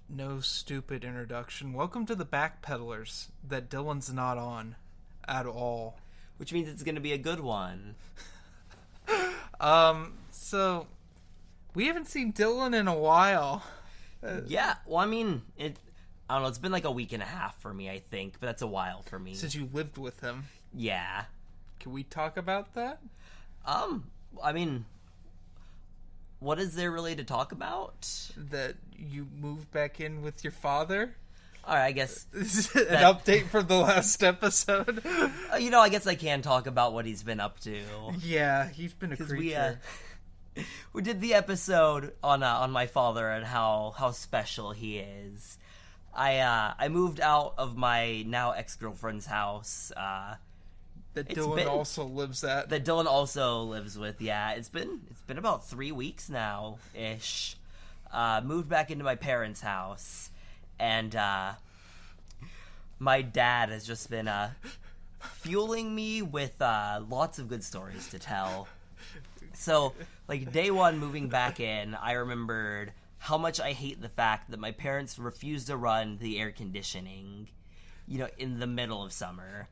No stupid introduction. Welcome to the Backpedalers that Dylan's not on at all. Which means it's going to be a good one. So we haven't seen Dylan in a while. Yeah, well, I mean, I don't know, it's been like a week and a half for me, I think, but that's a while for me. Since you lived with him. Yeah. Can we talk about that? I mean, what is there really to talk about? That you moved back in with your father? Alright, I guess. An update from the last episode? I guess I can talk about what he's been up to. Yeah, he's been a creature. We did the episode on my father and how special he is. I moved out of my now ex-girlfriend's house. That Dylan also lives at. That Dylan also lives with. Yeah, it's been about 3 weeks now ish. Moved back into my parents' house, and my dad has just been fueling me with lots of good stories to tell. So, like, day one moving back in, I remembered how much I hate the fact that my parents refused to run the air conditioning, in the middle of summer.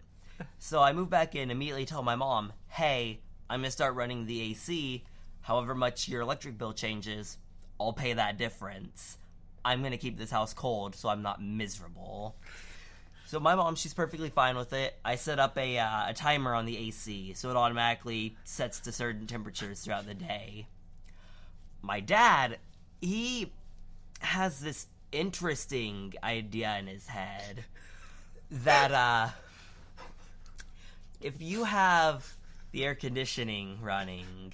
So I moved back in, immediately told my mom, hey, I'm going to start running the AC. However much your electric bill changes, I'll pay that difference. I'm going to keep this house cold so I'm not miserable. So my mom, she's perfectly fine with it. I set up a timer on the AC, so it automatically sets to certain temperatures throughout the day. My dad, he has this interesting idea in his head that if you have the air conditioning running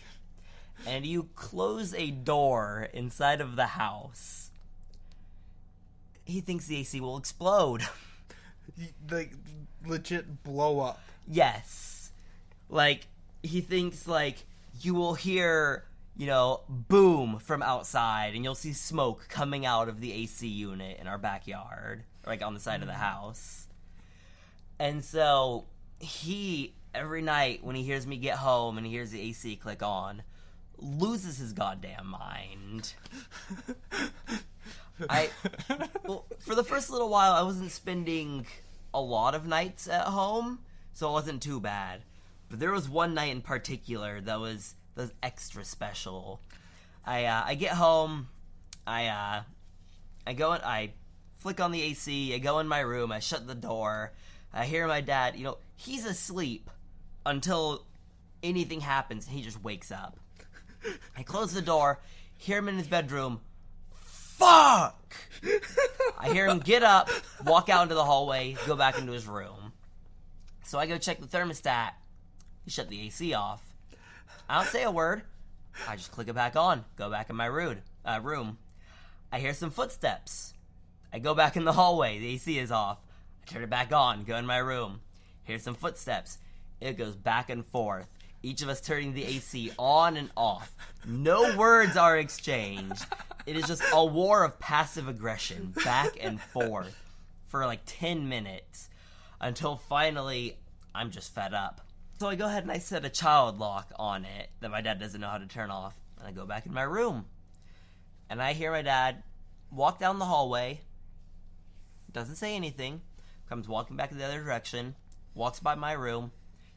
and you close a door inside of the house, he thinks the AC will explode. Like, legit blow up. Yes. Like, he thinks, you will hear, boom from outside, and you'll see smoke coming out of the AC unit in our backyard, on the side of the house. And so, he, every night when he hears me get home and he hears the AC click on, loses his goddamn mind. For the first little while, I wasn't spending a lot of nights at home, so it wasn't too bad. But there was one night in particular that was extra special. I get home, I go in, I flick on the AC, I go in my room, I shut the door, I hear my dad, he's asleep until anything happens, and he just wakes up. I close the door, hear him in his bedroom. Fuck! I hear him get up, walk out into the hallway, go back into his room. So I go check the thermostat. He shut the AC off. I don't say a word. I just click it back on, go back in my room. I hear some footsteps. I go back in the hallway, the AC is off. I turn it back on, go in my room. Hear some footsteps. It goes back and forth. Each of us turning the AC on and off. No words are exchanged. It is just a war of passive aggression, back and forth, for 10 minutes, until finally, I'm just fed up. So I go ahead and I set a child lock on it that my dad doesn't know how to turn off, and I go back in my room. And I hear my dad walk down the hallway, doesn't say anything, comes walking back in the other direction, walks by my room,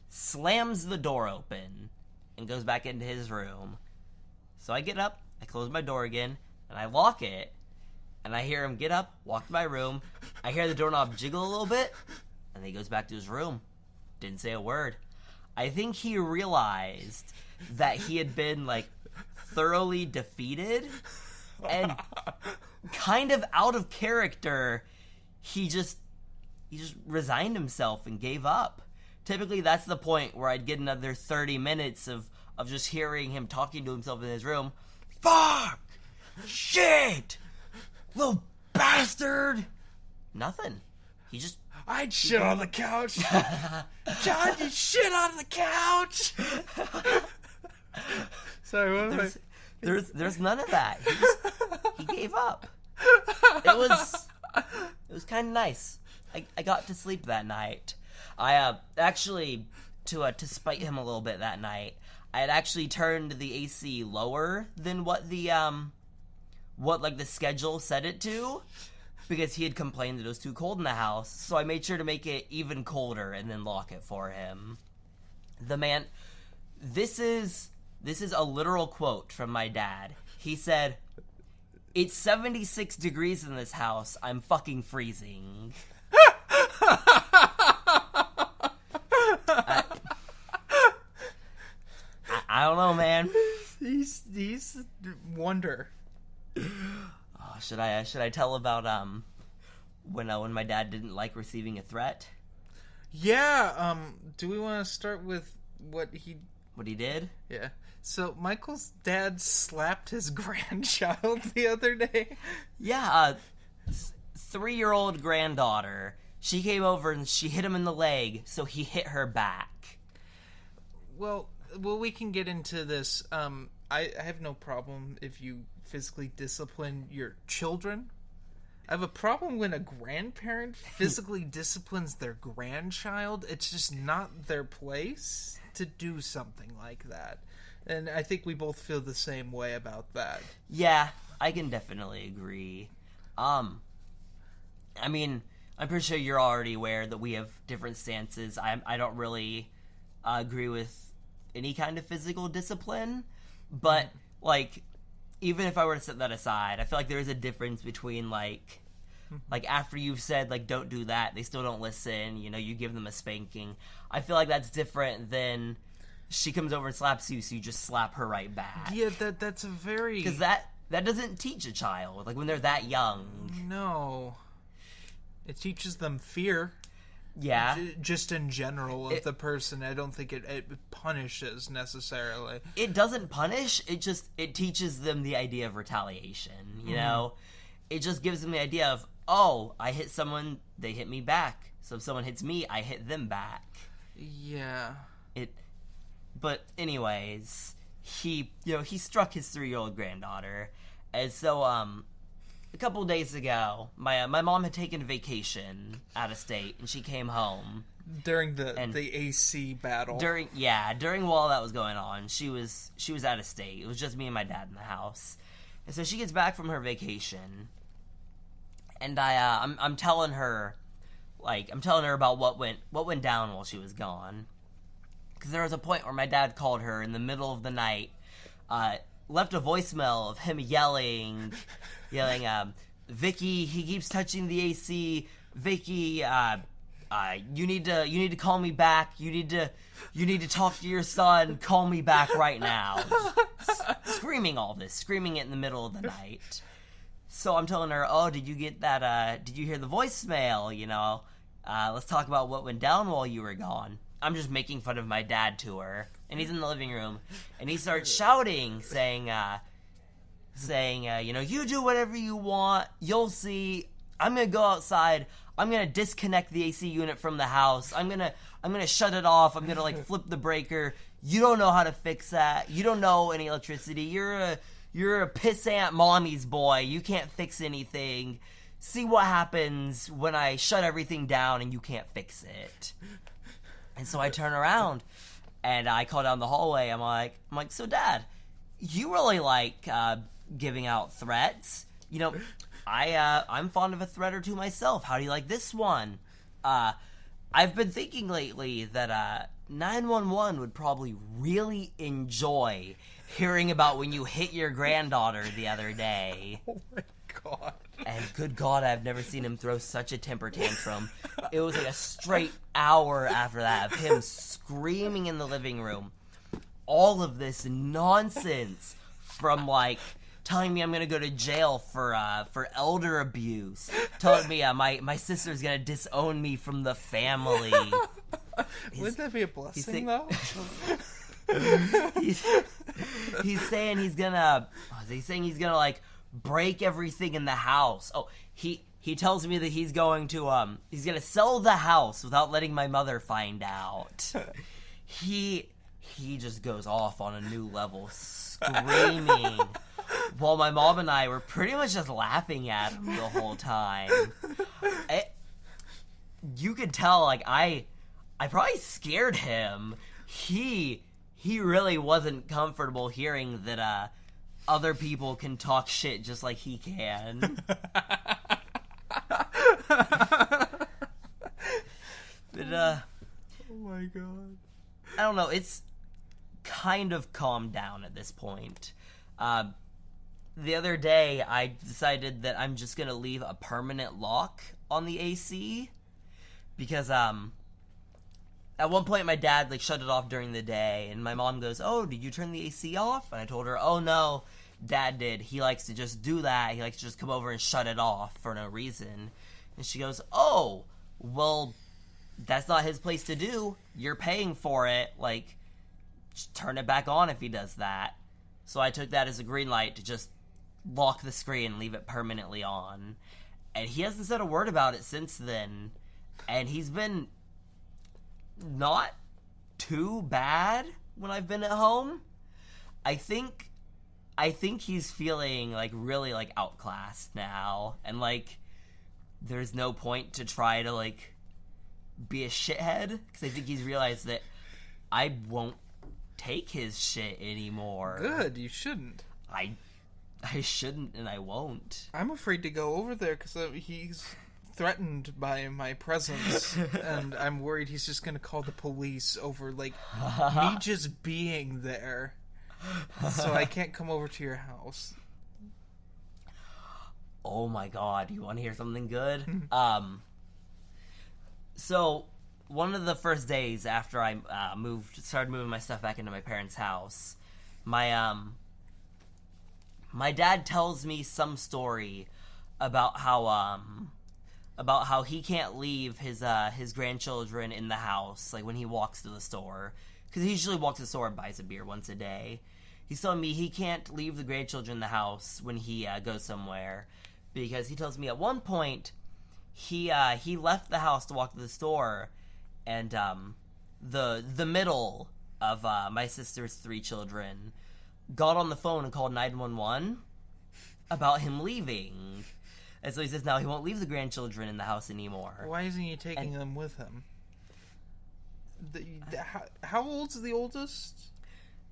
slams the door open, and goes back into his room. So I get up, I close my door again, and I lock it, and I hear him get up, walk to my room, I hear the doorknob jiggle a little bit, and then he goes back to his room. Didn't say a word. I think he realized that he had been, thoroughly defeated, and kind of out of character, he just resigned himself and gave up. Typically, that's the point where I'd get another 30 minutes of just hearing him talking to himself in his room. Fuck! Shit! Little bastard! Nothing. He just... I'd shit on the couch! John, you shit on the couch! Sorry, what was There's none of that. He gave up. It was kind of nice. I got to sleep that night. I actually, to spite him a little bit that night, I had actually turned the AC lower than what the schedule set it to, because he had complained that it was too cold in the house. So I made sure to make it even colder and then lock it for him. The man, this is a literal quote from my dad. He said, "It's 76 degrees in this house. I'm fucking freezing." I don't know, man. He's wonder. Oh, should I tell about when my dad didn't like receiving a threat? Yeah. Do we want to start with what he did? Yeah. So Michael's dad slapped his grandchild the other day. Yeah. 3-year-old granddaughter. She came over and she hit him in the leg, so he hit her back. Well, we can get into this. I have no problem if you physically discipline your children. I have a problem when a grandparent physically disciplines their grandchild. It's just not their place to do something like that. And I think we both feel the same way about that. Yeah, I can definitely agree. I mean, I'm pretty sure you're already aware that we have different stances. I don't really agree with any kind of physical discipline, but like, even if I were to set that aside, I feel like there is a difference between like after you've said like don't do that, they still don't listen, you give them a spanking. I feel like that's different than she comes over and slaps you, so you just slap her right back. Yeah, that's a very... Because that doesn't teach a child, like when they're that young. No. It teaches them fear. Yeah. Just in general of the person. I don't think it punishes necessarily. It doesn't punish. It teaches them the idea of retaliation, you know? It just gives them the idea of, oh, I hit someone, they hit me back. So if someone hits me, I hit them back. Yeah. But anyways, he struck his 3-year-old granddaughter. And so, a couple days ago, my mom had taken a vacation out of state, and she came home during the AC battle. During all that was going on, she was out of state. It was just me and my dad in the house, and so she gets back from her vacation, and I'm telling her about what went down while she was gone, because there was a point where my dad called her in the middle of the night, left a voicemail of him yelling, Vicky, he keeps touching the AC. Vicky, you need to call me back. You need to talk to your son. Call me back right now. Screaming all this, screaming it in the middle of the night. So I'm telling her, oh, did you get that? Did you hear the voicemail? Let's talk about what went down while you were gone. I'm just making fun of my dad to her, and he's in the living room, and he starts shouting, saying, you do whatever you want, you'll see, I'm gonna go outside, I'm gonna disconnect the AC unit from the house, I'm gonna shut it off, I'm gonna flip the breaker, you don't know how to fix that, you don't know any electricity, you're a pissant mommy's boy, you can't fix anything, see what happens when I shut everything down and you can't fix it. And so I turn around, and I call down the hallway. I'm like, so Dad, you really like giving out threats? I'm fond of a threat or two myself. How do you like this one? I've been thinking lately that 911 would probably really enjoy hearing about when you hit your granddaughter the other day. Oh my God. And good God, I've never seen him throw such a temper tantrum. It was like a straight hour after that of him screaming in the living room. All of this nonsense from telling me I'm gonna go to jail for elder abuse, telling me my sister's gonna disown me from the family. Wouldn't that be a blessing though? He's saying he's gonna break everything in the house. Oh, he tells me that he's gonna sell the house without letting my mother find out. He just goes off on a new level, screaming, while my mom and I were pretty much just laughing at him the whole time. You could tell, I probably scared him. He really wasn't comfortable hearing that other people can talk shit just like he can. But, oh my god. I don't know, it's kind of calmed down at this point. The other day, I decided that I'm just gonna leave a permanent lock on the AC, because, at one point my dad, like, shut it off during the day, and my mom goes, "Oh, did you turn the AC off?" And I told her, "Oh, no, Dad did. He likes to just do that. He likes to just come over and shut it off for no reason." And she goes, "Oh, well, that's not his place to do. You're paying for it. Like, just turn it back on if he does that." So I took that as a green light to just lock the screen and leave it permanently on. And he hasn't said a word about it since then. And he's been not too bad when I've been at home. I think he's feeling, like, really, like, outclassed now. And, like, there's no point to try to, like, be a shithead. Because I think he's realized that I won't take his shit anymore. Good, you shouldn't. I shouldn't, and I won't. I'm afraid to go over there because he's threatened by my presence, and I'm worried he's just going to call the police over, like, me just being there. So I can't come over to your house. Oh my god, you want to hear something good? So, one of the first days after I started moving my stuff back into my parents' house, my dad tells me some story about how he can't leave his grandchildren in the house, like, when he walks to the store, because he usually walks to the store and buys a beer once a day. He's telling me he can't leave the grandchildren in the house when he goes somewhere, because he tells me at one point he left the house to walk to the store, and the middle of my sister's 3 children got on the phone and called 911 about him leaving. And so he says now he won't leave the grandchildren in the house anymore. Why isn't he taking them with him? How old's the oldest?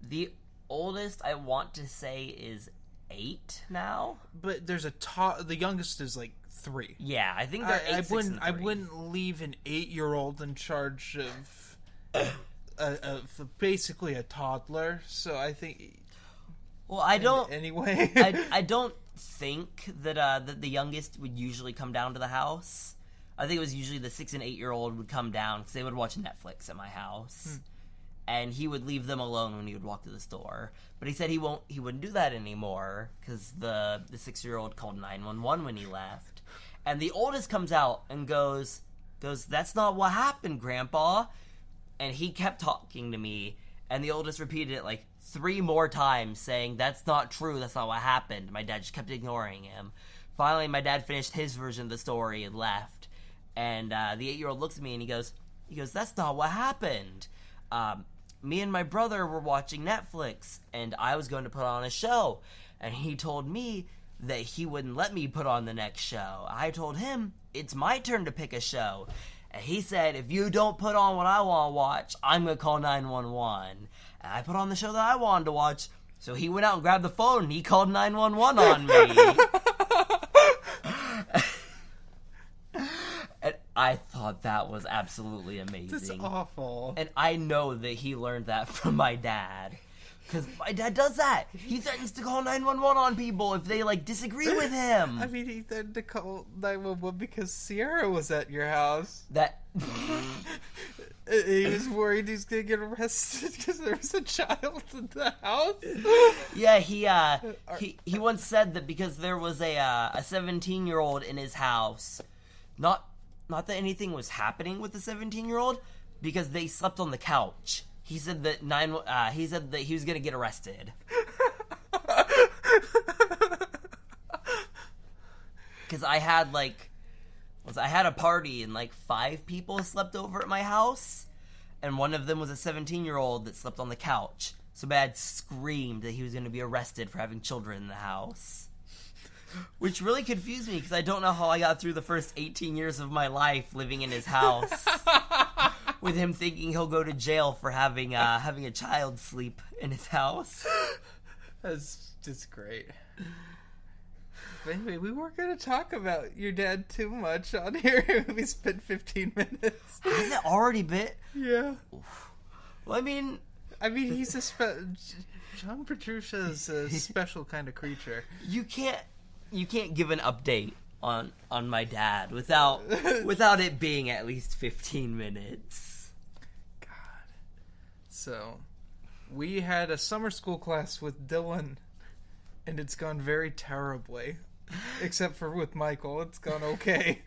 The oldest, I want to say, is 8 now. But there's the youngest is like 3. Yeah, I think they're 8, 6, and 3. I wouldn't leave an 8-year-old in charge of basically a toddler. So I think. Well, I don't. Anyway, I don't think that the youngest would usually come down to the house. I think it was usually the 6 and 8-year-old would come down because they would watch Netflix at my house, and he would leave them alone when he would walk to the store. But he said he wouldn't do that anymore because the 6-year-old called 911 when he left, and the oldest comes out and goes, "That's not what happened, Grandpa," and he kept talking to me, and the oldest repeated it like 3 more times, saying, "That's not true, that's not what happened." My dad just kept ignoring him. Finally, my dad finished his version of the story and left. And the 8-year-old looks at me and he goes, "That's not what happened. Me and my brother were watching Netflix, and I was going to put on a show. And he told me that he wouldn't let me put on the next show. I told him, it's my turn to pick a show. And he said, if you don't put on what I want to watch, I'm going to call 911. And I put on the show that I wanted to watch. So he went out and grabbed the phone and he called 911 on me." And I thought that was absolutely amazing. That's awful. And I know that he learned that from my dad. Because my dad does that. He threatens to call 911 on people if they, like, disagree with him. I mean, he threatened to call 911 because Sierra was at your house. He was worried he's gonna get arrested because there was a child in the house. Yeah, he once said that because there was a 17-year-old in his house, not that anything was happening with the 17-year-old, because they slept on the couch. He said that he was gonna get arrested. Because I had a party and like 5 people slept over at my house, and one of them was a 17-year-old that slept on the couch. So my dad screamed that he was going to be arrested for having children in the house. Which really confused me because I don't know how I got through the first 18 years of my life living in his house with him thinking he'll go to jail for having a child sleep in his house. That's just great. But anyway, we weren't going to talk about your dad too much on here. We spent 15 minutes. Has it already been? Yeah. Well, I mean, he's John Petruccia's a special kind of creature. You can't give an update on my dad without it being at least 15 minutes. God. So, we had a summer school class with Dylan, and it's gone very terribly. Except for with Michael, it's gone okay.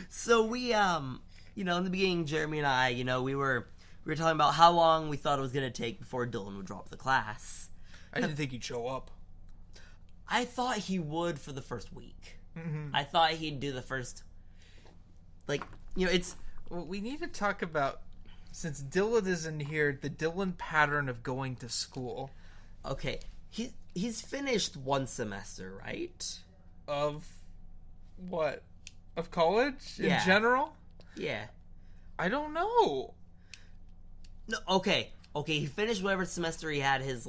So we, in the beginning, Jeremy and I, we were talking about how long we thought it was going to take before Dylan would drop the class. I didn't think he'd show up. I thought he would for the first week. Mm-hmm. I thought he'd do the first, it's... Well, we need to talk about, since Dylan isn't here, the Dylan pattern of going to school. Okay, he's finished one semester, right? Of what? Of college in Yeah. general? Yeah. I don't know. No, okay, he finished whatever semester he had his,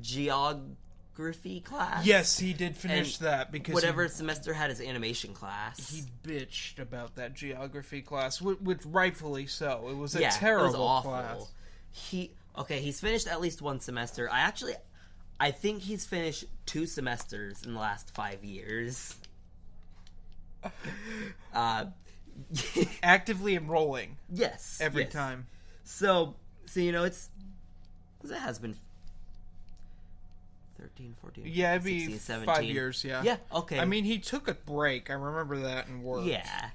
geography class. Yes, he did finish And that because whatever semester had his animation class. he bitched about that geography class, which rightfully so. It was a It terrible was awful. class. He's finished at least one semester. I think he's finished 2 semesters in the last 5 years. Actively enrolling Yes. every yes. time. So it has been 13, 14, Yeah, it'd 16, be 17. 5 years, yeah. Yeah, okay. I mean, he took a break. I remember that in work. yeah.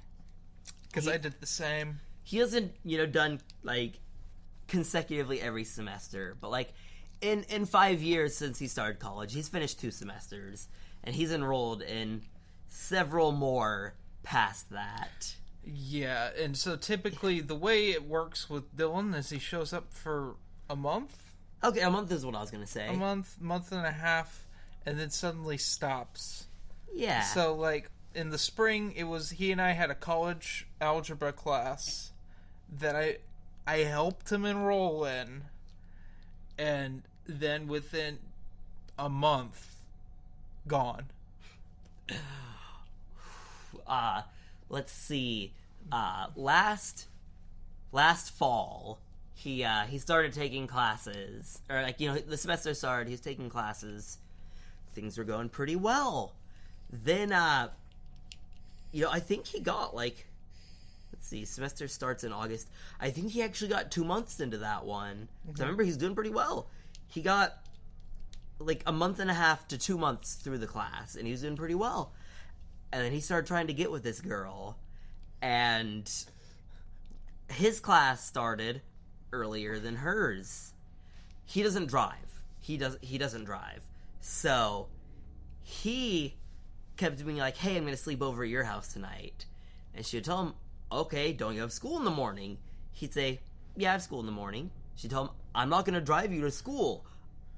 Because I did the same. He hasn't, done, consecutively every semester, but, in 5 years since he started college, he's finished 2 semesters, and he's enrolled in several more past that. Yeah, and so typically the way it works with Dylan is he shows up for a month. Okay, a month is what I was going to say. A month and a half, and then suddenly stops. Yeah. So, in the spring, it was he and I had a college algebra class that I helped him enroll in, and then within a month, gone. Let's see. Last fall, he started taking classes, or the semester started. He's taking classes. Things were going pretty well. Then, I think he got let's see. Semester starts in August. I think he actually got 2 months into that one. 'Cause I remember he's doing pretty well. He got a month and a half to 2 months through the class, and he was doing pretty well. And then he started trying to get with this girl, and his class started earlier than hers. He doesn't drive. He doesn't drive. So he kept being like, "Hey, I'm going to sleep over at your house tonight." And she would tell him, "Okay, don't you have school in the morning?" He'd say, "Yeah, I have school in the morning." She'd tell him, "I'm not going to drive you to school.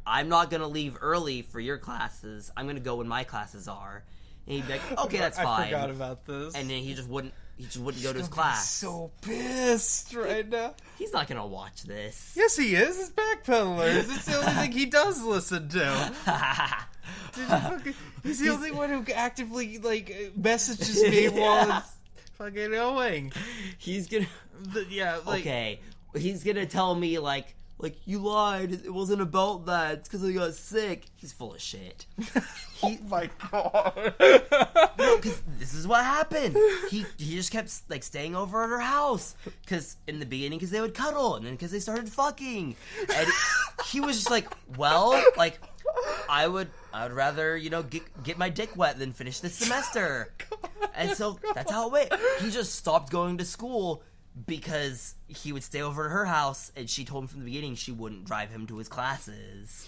I'm not going to leave early for your classes. I'm going to go when my classes are." And he'd be like, "Okay, that's fine." I forgot about this. And then he just wouldn't go to his class. He's so pissed right now. He's not going to watch this. Yes, he is. It's Backpedalers. It's the only thing he does listen to. He's the only one who actively messages me while it's fucking going. He's gonna. Okay. He's gonna tell me you lied. It wasn't about that. It's because I got sick. He's full of shit. Oh my god. No, because this is what happened. He just kept staying over at her house. Because in the beginning, because they would cuddle, and then because they started fucking, and he was just I would rather get my dick wet than finish this semester. And so that's how it went. He just stopped going to school because he would stay over at her house, and she told him from the beginning she wouldn't drive him to his classes.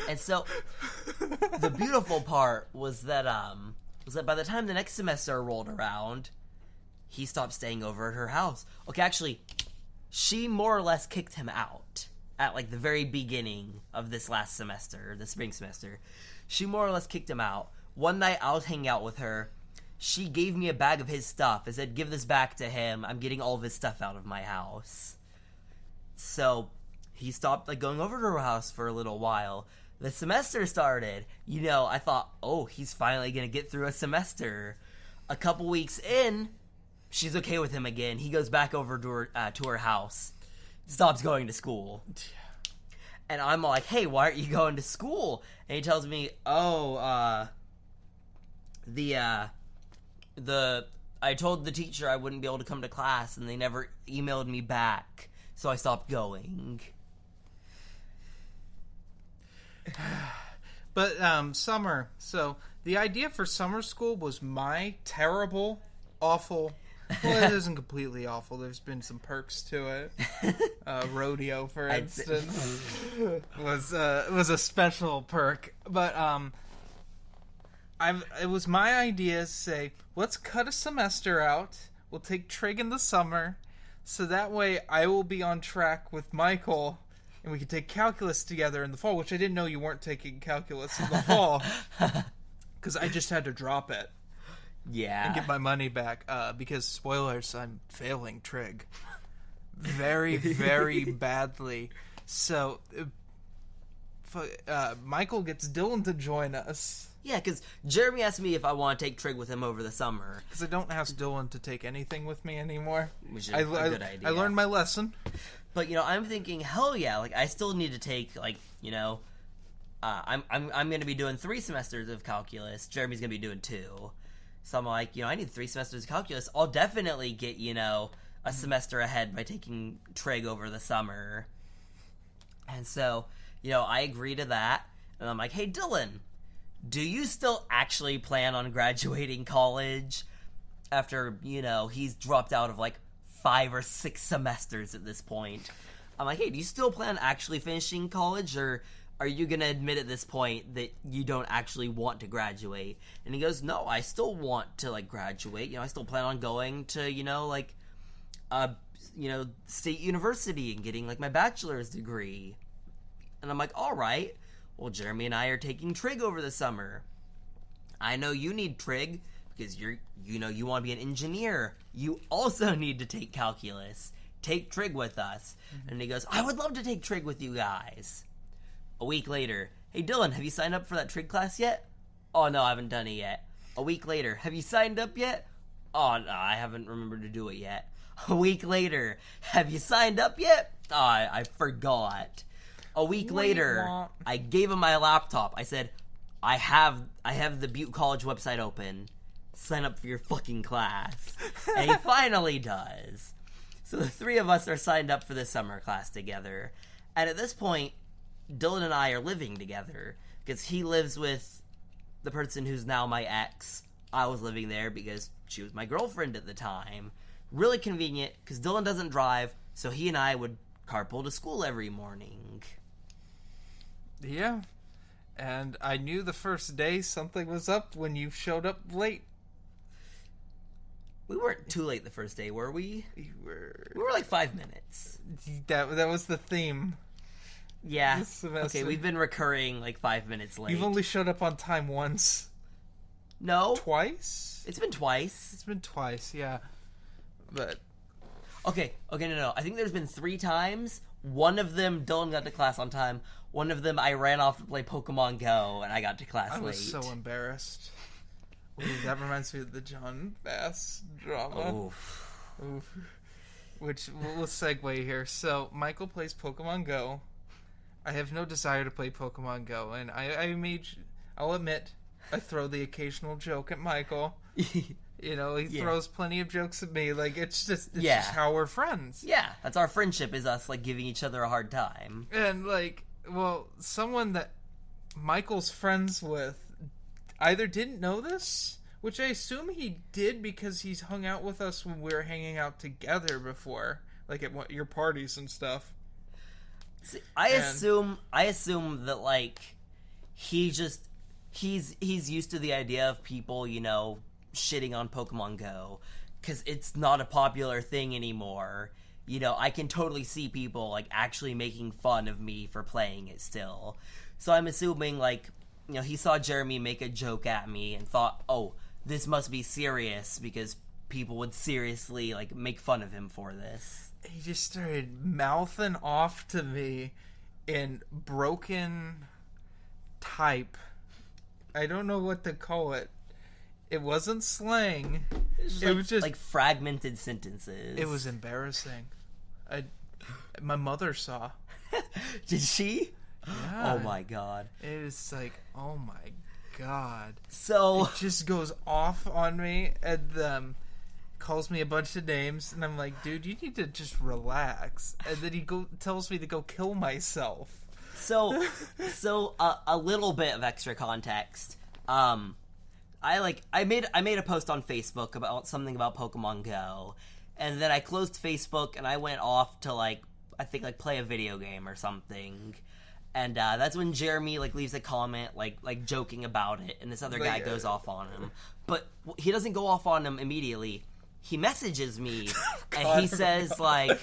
And so the beautiful part was that by the time the next semester rolled around, he stopped staying over at her house. Okay, actually, she more or less kicked him out at the very beginning of this last semester, the spring semester. She more or less kicked him out. One night I was hanging out with her. She gave me a bag of his stuff and said, "Give this back to him. I'm getting all of his stuff out of my house." So he stopped going over to her house for a little while. the semester started. You know, I thought, oh, he's finally gonna get through a semester. A couple weeks in, she's okay with him again. He goes back over to her house, stops going to school. And I'm like, hey, why aren't you going to school? And he tells me, I told the teacher I wouldn't be able to come to class, and they never emailed me back, so I stopped going. But summer. So the idea for summer school was my terrible, awful. Well, it isn't completely awful. There's been some perks to it. Rodeo, for instance, was a special perk. But it was my idea to say, let's cut a semester out. We'll take trig in the summer, so that way I will be on track with Michael, and we can take calculus together in the fall. Which I didn't know you weren't taking calculus in the fall, because I just had to drop it. Yeah. And get my money back, because, spoilers, I'm failing trig. Very, very badly. So, Michael gets Dylan to join us. Yeah, because Jeremy asked me if I want to take trig with him over the summer. Because I don't ask Dylan to take anything with me anymore. Which is a good idea. I learned my lesson. But, you know, I'm thinking, hell yeah, like, I still need to take, like, you know, I'm going to be doing 3 semesters of calculus. Jeremy's going to be doing 2. So I'm like, you know, I need 3 semesters of calculus. I'll definitely get, you know, a semester ahead by taking trig over the summer. And so, you know, I agree to that. And I'm like, hey, Dylan, do you still actually plan on graduating college after, you know, he's dropped out of like 5 or 6 semesters at this point? I'm like, hey, do you still plan on actually finishing college, or are you going to admit at this point that you don't actually want to graduate? And he goes, no, I still want to, like, graduate. You know, I still plan on going to, you know, like, you know, state university and getting, like, my bachelor's degree. And I'm like, all right. Well, Jeremy and I are taking trig over the summer. I know you need trig because you know, you want to be an engineer. You also need to take calculus. Take trig with us. Mm-hmm. And he goes, I would love to take trig with you guys. A week later, hey Dylan, have you signed up for that trig class yet? Oh no, I haven't done it yet. A week later, have you signed up yet? Oh no, I haven't remembered to do it yet. A week later, have you signed up yet? Oh, I forgot. A week later, I gave him my laptop. I said, I have the Butte College website open. Sign up for your fucking class. And he finally does. So the 3 of us are signed up for this summer class together. And at this point, Dylan and I are living together because he lives with the person who's now my ex. I was living there because she was my girlfriend at the time. Really convenient because Dylan doesn't drive, so he and I would carpool to school every morning. Yeah. And I knew the first day something was up when you showed up late. We weren't too late the first day, were we? We were like 5 minutes. That was the theme. Yeah. Okay, we've been recurring like 5 minutes late. You've only showed up on time once. No. Twice? It's been twice. It's been twice, yeah. But Okay, no. I think there's been 3 times. One of them, Dylan got to class on time. One of them, I ran off to play Pokemon Go, and I got to class late. I was so embarrassed. Ooh, that reminds me of the John Bass drama. Oof. Which, we'll segue here. So, Michael plays Pokemon Go. I have no desire to play Pokemon Go, and I'll admit, I throw the occasional joke at Michael. You know, he throws plenty of jokes at me. Like, it's just how we're friends. Yeah, that's our friendship, is us, like, giving each other a hard time. And, like, well, someone that Michael's friends with either didn't know this, which I assume he did because he's hung out with us when we were hanging out together before, like at your parties and stuff. See, I assume that, like, he's used to the idea of people, you know, shitting on Pokemon Go because it's not a popular thing anymore. You know, I can totally see people, like, actually making fun of me for playing it still. So I'm assuming, like, you know, he saw Jeremy make a joke at me and thought, oh, this must be serious because people would seriously, like, make fun of him for this. He just started mouthing off to me in broken type. I don't know what to call it. It wasn't slang. It was just like fragmented sentences. It was embarrassing. My mother saw. Did she? Yeah. Oh my god. It was like, oh my god. So it just goes off on me and calls me a bunch of names, and I'm like, dude, you need to just relax. And then he tells me to go kill myself. So a little bit of extra context. I made a post on Facebook about something about Pokemon Go, and then I closed Facebook and I went off to I think play a video game or something. And that's when Jeremy leaves a comment joking about it, and this other guy goes off on him. But he doesn't go off on him immediately. He messages me and he says I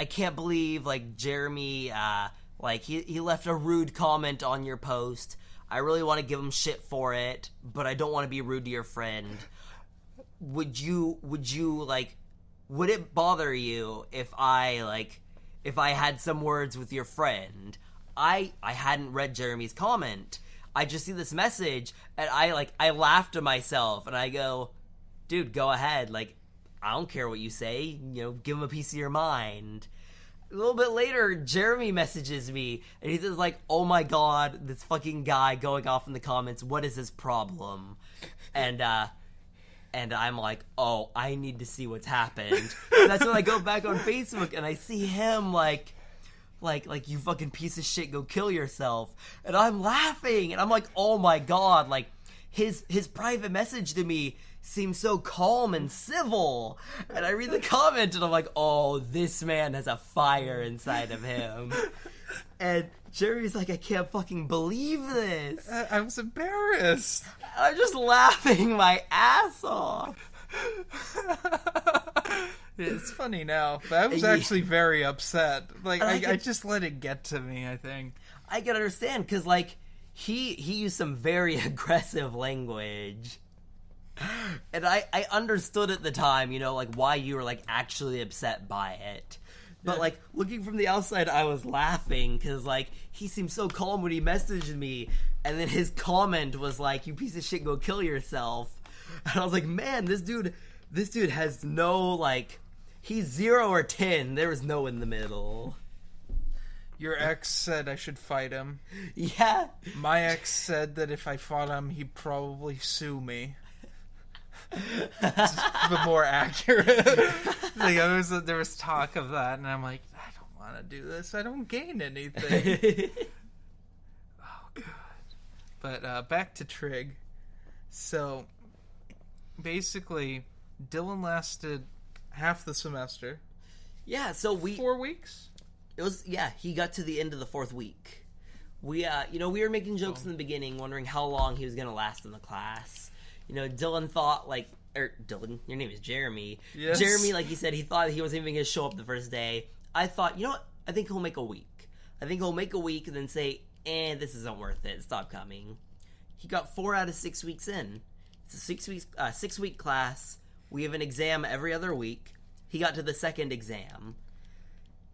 can't believe Jeremy he left a rude comment on your post. I really want to give him shit for it, but I don't want to be rude to your friend. Would it bother you if I had some words with your friend? I hadn't read Jeremy's comment. I just see this message and I laugh to myself and I go, dude, go ahead. I don't care what you say. Give him a piece of your mind. A little bit later, Jeremy messages me, and he says, oh my god, this fucking guy going off in the comments, what is his problem? And I'm like, oh, I need to see what's happened. And that's when I go back on Facebook, and I see him, you fucking piece of shit, go kill yourself. And I'm laughing, and I'm like, oh my god, his private message to me seems so calm and civil, and I read the comment and I'm like, oh, this man has a fire inside of him. And Jeremy's like, I can't fucking believe this. I was embarrassed. I'm just laughing my ass off. It's funny now, but I was actually very upset. I just let it get to me, I think. I can understand, because he used some very aggressive language. And I understood at the time, why you were, actually upset by it. But, looking from the outside, I was laughing, because, he seemed so calm when he messaged me, and then his comment was you piece of shit, go kill yourself. And I was like, man, this dude has no, he's 0 or 10. There was no in the middle. Your ex said I should fight him. Yeah. My ex said that if I fought him, he'd probably sue me. But more accurate. There was talk of that, and I'm like, I don't want to do this. I don't gain anything. Oh god. But back to Trig. So basically, Dylan lasted half the semester. Yeah. So 4 weeks. It was he got to the end of the 4th week. We we were making jokes in the beginning, wondering how long he was gonna last in the class. Dylan thought, Dylan, your name is Jeremy. Yes. Jeremy, like you said, he thought he wasn't even going to show up the first day. I thought, you know what? I think he'll make a week. I think he'll make a week and then say, this isn't worth it. Stop coming. He got 4 out of 6 weeks in. It's a 6-week class. We have an exam every other week. He got to the 2nd exam.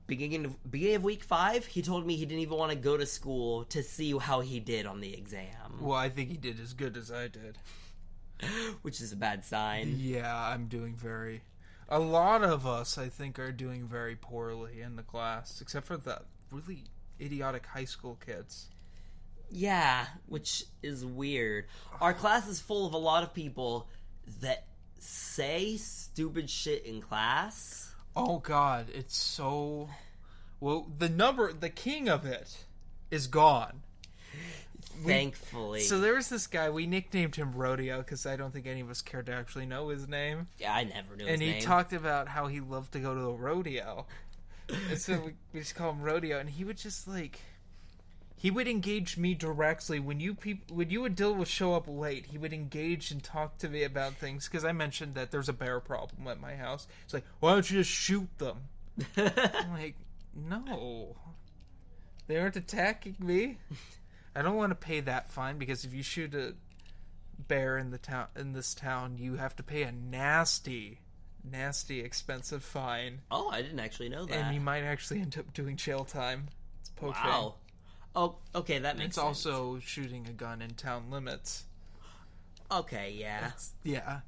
Beginning of week 5, he told me he didn't even want to go to school to see how he did on the exam. Well, I think he did as good as I did. Which is a bad sign. Yeah, I'm doing a lot of us, I think, are doing very poorly in the class, except for the really idiotic high school kids. Yeah, which is weird. Our class is full of a lot of people that say stupid shit in class. Oh god, it's so... Well, the king of it is gone. Thankfully. So there was this guy, we nicknamed him Rodeo, because I don't think any of us cared to actually know his name. Yeah, I never knew his name. And he talked about how he loved to go to a rodeo. And so we just call him Rodeo, and he would just, he would engage me directly. When you and Dill would show up late, he would engage and talk to me about things, because I mentioned that there's a bear problem at my house. It's like, why don't you just shoot them? I'm like, no. They aren't attacking me. I don't want to pay that fine, because if you shoot a bear in this town, you have to pay a nasty expensive fine. Oh, I didn't actually know that. And you might actually end up doing jail time. It's poaching. Wow. Oh, okay, that makes It's sense. also shooting a gun in town limits. Okay, yeah. Yeah.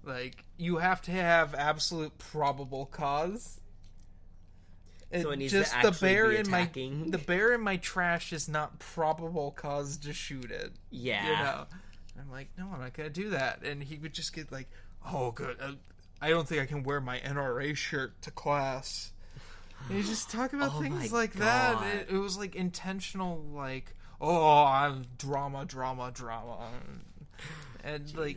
Like, you have to have absolute probable cause. So it needs just to actually be attacking. The bear in my trash is not probable cause to shoot it. Yeah. You know? I'm like, no, I'm not gonna do that. And he would just get like, oh, good. I don't think I can wear my NRA shirt to class. And you just talk about things like that. It was like intentional, like, oh, I'm drama. And Jesus. like,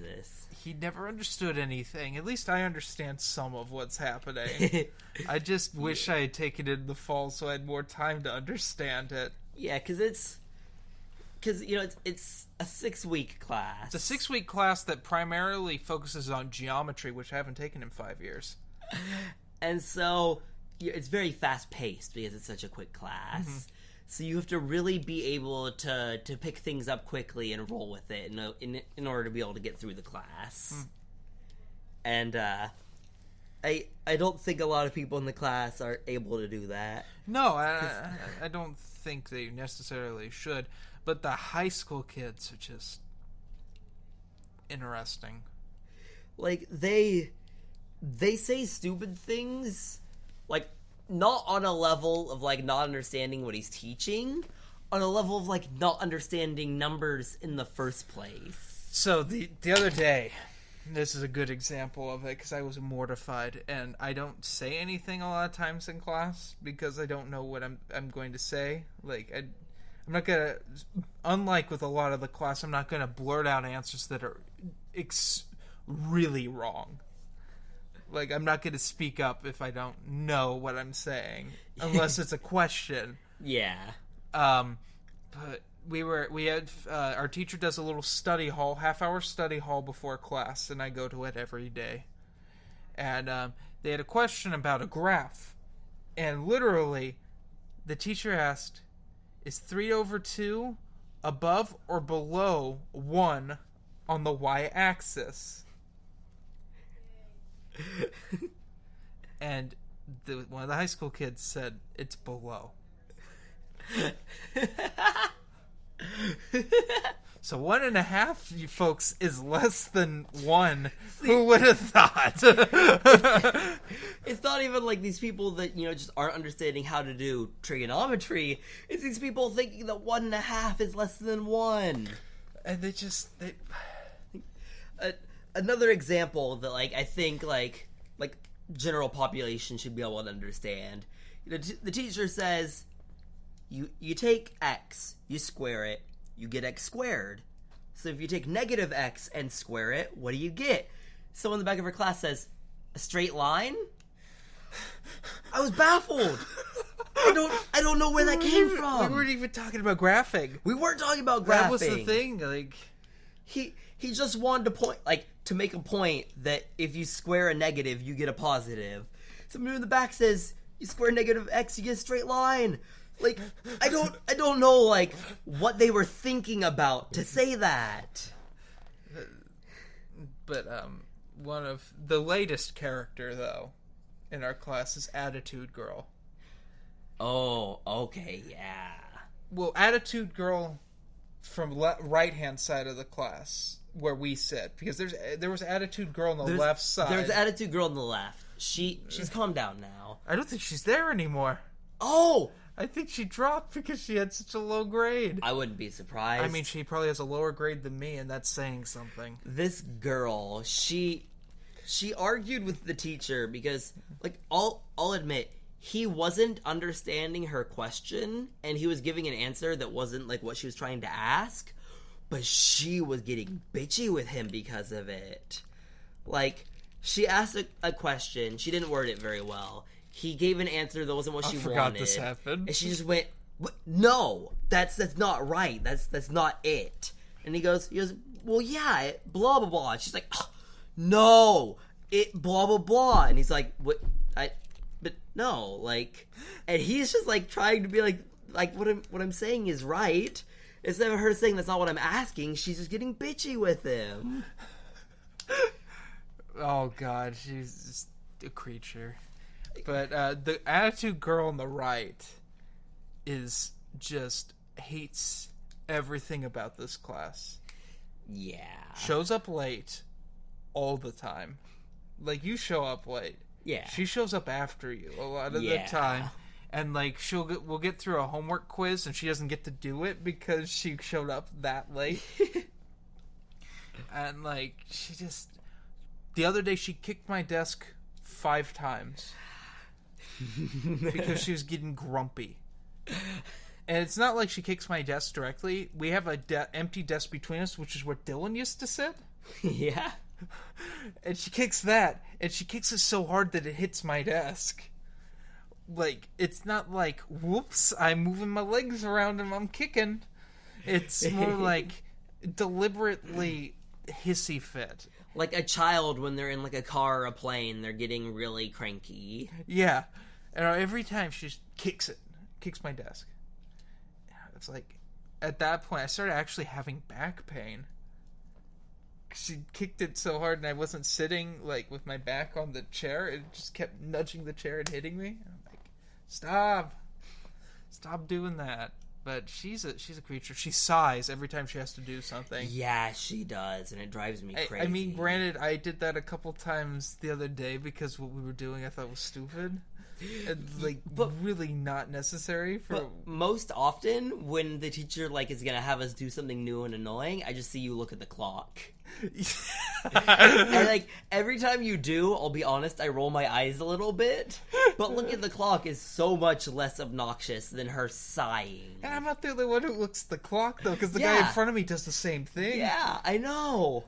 he never understood anything. At least I understand some of what's happening. I just wish I had taken it in the fall so I had more time to understand it. Yeah, because it's a 6-week class. It's a 6-week class that primarily focuses on geometry, which I haven't taken in 5 years. And so it's very fast-paced because it's such a quick class. Mm-hmm. So you have to really be able to pick things up quickly and roll with it in order to be able to get through the class. Mm. And I don't think a lot of people in the class are able to do that. No, I don't think they necessarily should. But the high school kids are just interesting. Like, they say stupid things, like, not on a level of, like, not understanding what he's teaching, on a level of, like, not understanding numbers in the first place. So, the other day, this is a good example of it, because I was mortified, and I don't say anything a lot of times in class, because I don't know what I'm going to say. Like, I'm not gonna, unlike with a lot of the class, I'm not gonna blurt out answers that are really wrong. Like, I'm not gonna speak up if I don't know what I'm saying, unless it's a question. Yeah. But we had our teacher does a little study hall, half-hour study hall before class, and I go to it every day. And they had a question about a graph, and literally, the teacher asked, is 3/2 above or below 1 on the y-axis? And one of the high school kids said, it's below. So 1.5, you folks, is less than 1. Who would have thought? It's not even like these people that, just aren't understanding how to do trigonometry. It's these people thinking that 1.5 is less than 1. And they another example that, like, I think, like general population should be able to understand. The teacher says, you take x, you square it, you get x squared. So if you take negative x and square it, what do you get? Someone in the back of her class says, a straight line? I was baffled. I don't know where that came from. We weren't even talking about graphing. We weren't talking about graphing. That was the thing. Like, he just wanted to make a point that if you square a negative, you get a positive. Somebody in the back says, you square negative x, you get a straight line. Like, I don't know, like, what they were thinking about to say that. But one of the latest character, though, in our class is Attitude Girl. Oh, okay, yeah. Well, Attitude Girl from right-hand side of the class, where we sit, because there was Attitude Girl on the left side. There's Attitude Girl on the left. She's calmed down now. I don't think she's there anymore. Oh! I think she dropped because she had such a low grade. I wouldn't be surprised. I mean, she probably has a lower grade than me, and that's saying something. This girl, she argued with the teacher because, like, I'll admit, he wasn't understanding her question, and he was giving an answer that wasn't, like, what she was trying to ask, but she was getting bitchy with him because of it. Like, she asked a question, she didn't word it very well. He gave an answer that wasn't what she wanted. I forgot this happened. And she just went, no, that's not right. That's not it. And he goes, well, yeah, blah, blah, blah. And she's like, oh, no, it blah, blah, blah. And he's like, what? But no, like, and he's just like trying to be like what I'm saying is right. Instead of her saying that's not what I'm asking, she's just getting bitchy with him. Oh, God, she's just a creature. But the Attitude Girl on the right is just hates everything about this class. Yeah. Shows up late all the time. Like, you show up late. Yeah. She shows up after you a lot of the time. And, like, we'll get through a homework quiz, and she doesn't get to do it because she showed up that late. And, like, she just... The other day, she kicked my desk 5 times. Because she was getting grumpy. And it's not like she kicks my desk directly. We have a empty desk between us, which is where Dylan used to sit. Yeah. And she kicks that. And she kicks it so hard that it hits my desk. Like, it's not like, whoops, I'm moving my legs around and I'm kicking. It's more like deliberately hissy fit. Like a child when they're in like a car or a plane, they're getting really cranky. Yeah. And every time she just kicks my desk. It's like, at that point, I started actually having back pain. She kicked it so hard and I wasn't sitting, like, with my back on the chair. It just kept nudging the chair and hitting me. And I'm like, stop doing that. But she's a creature. She sighs every time she has to do something. Yeah, she does, and it drives me crazy. I mean, granted, I did that a couple times the other day because what we were doing I thought was stupid. And, like, but really not necessary. But most often, when the teacher, like, is gonna have us do something new and annoying, I just see you look at the clock. And, like, every time you do, I'll be honest, I roll my eyes a little bit. But looking at the clock is so much less obnoxious than her sighing. And I'm not the only one who looks at the clock, though, because the guy in front of me does the same thing. Yeah, I know.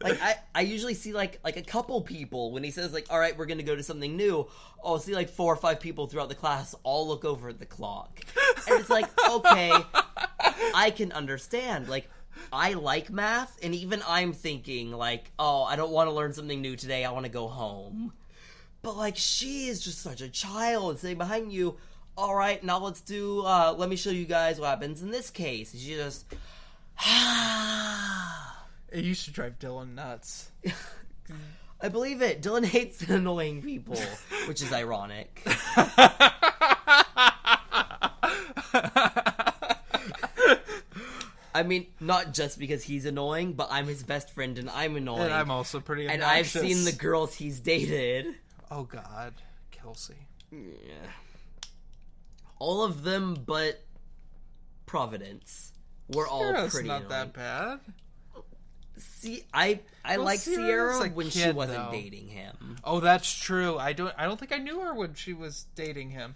Like, I usually see, like a couple people, when he says, like, all right, we're going to go to something new, I'll see, like, 4 or 5 people throughout the class all look over at the clock. And it's like, okay, I can understand. Like, I like math, and even I'm thinking, like, oh, I don't want to learn something new today, I want to go home. But, like, she is just such a child, sitting behind you, all right, now let's do, let me show you guys what happens in this case. And she just, It used to drive Dylan nuts. I believe it. Dylan hates annoying people, which is ironic. I mean, not just because he's annoying, but I'm his best friend and I'm annoying. And I'm also pretty obnoxious. And I've seen the girls he's dated. Oh, God. Kelsey. Yeah. All of them but Providence were all pretty not annoying. that bad. See, I liked Sierra when she wasn't though. dating him. Oh, that's true. I don't think I knew her when she was dating him.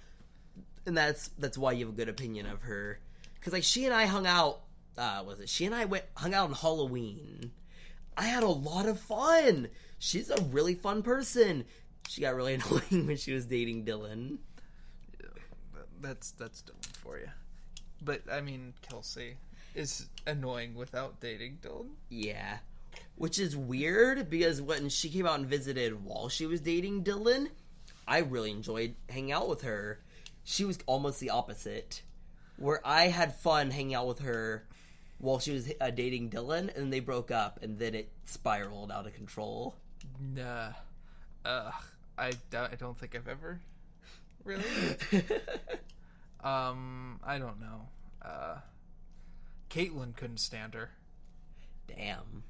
And that's why you have a good opinion of her. Because, like, she and I hung out, she and I hung out on Halloween. I had a lot of fun. She's a really fun person. She got really annoying when she was dating Dylan. Yeah, that's Dylan for you. But, I mean, Kelsey is annoying without dating Dylan. Yeah. Which is weird, because when she came out and visited while she was dating Dylan, I really enjoyed hanging out with her. She was almost the opposite, where I had fun hanging out with her while she was dating Dylan, and they broke up, and then it spiraled out of control. Nah. I don't think I've ever really. I don't know. Caitlin couldn't stand her. Damn.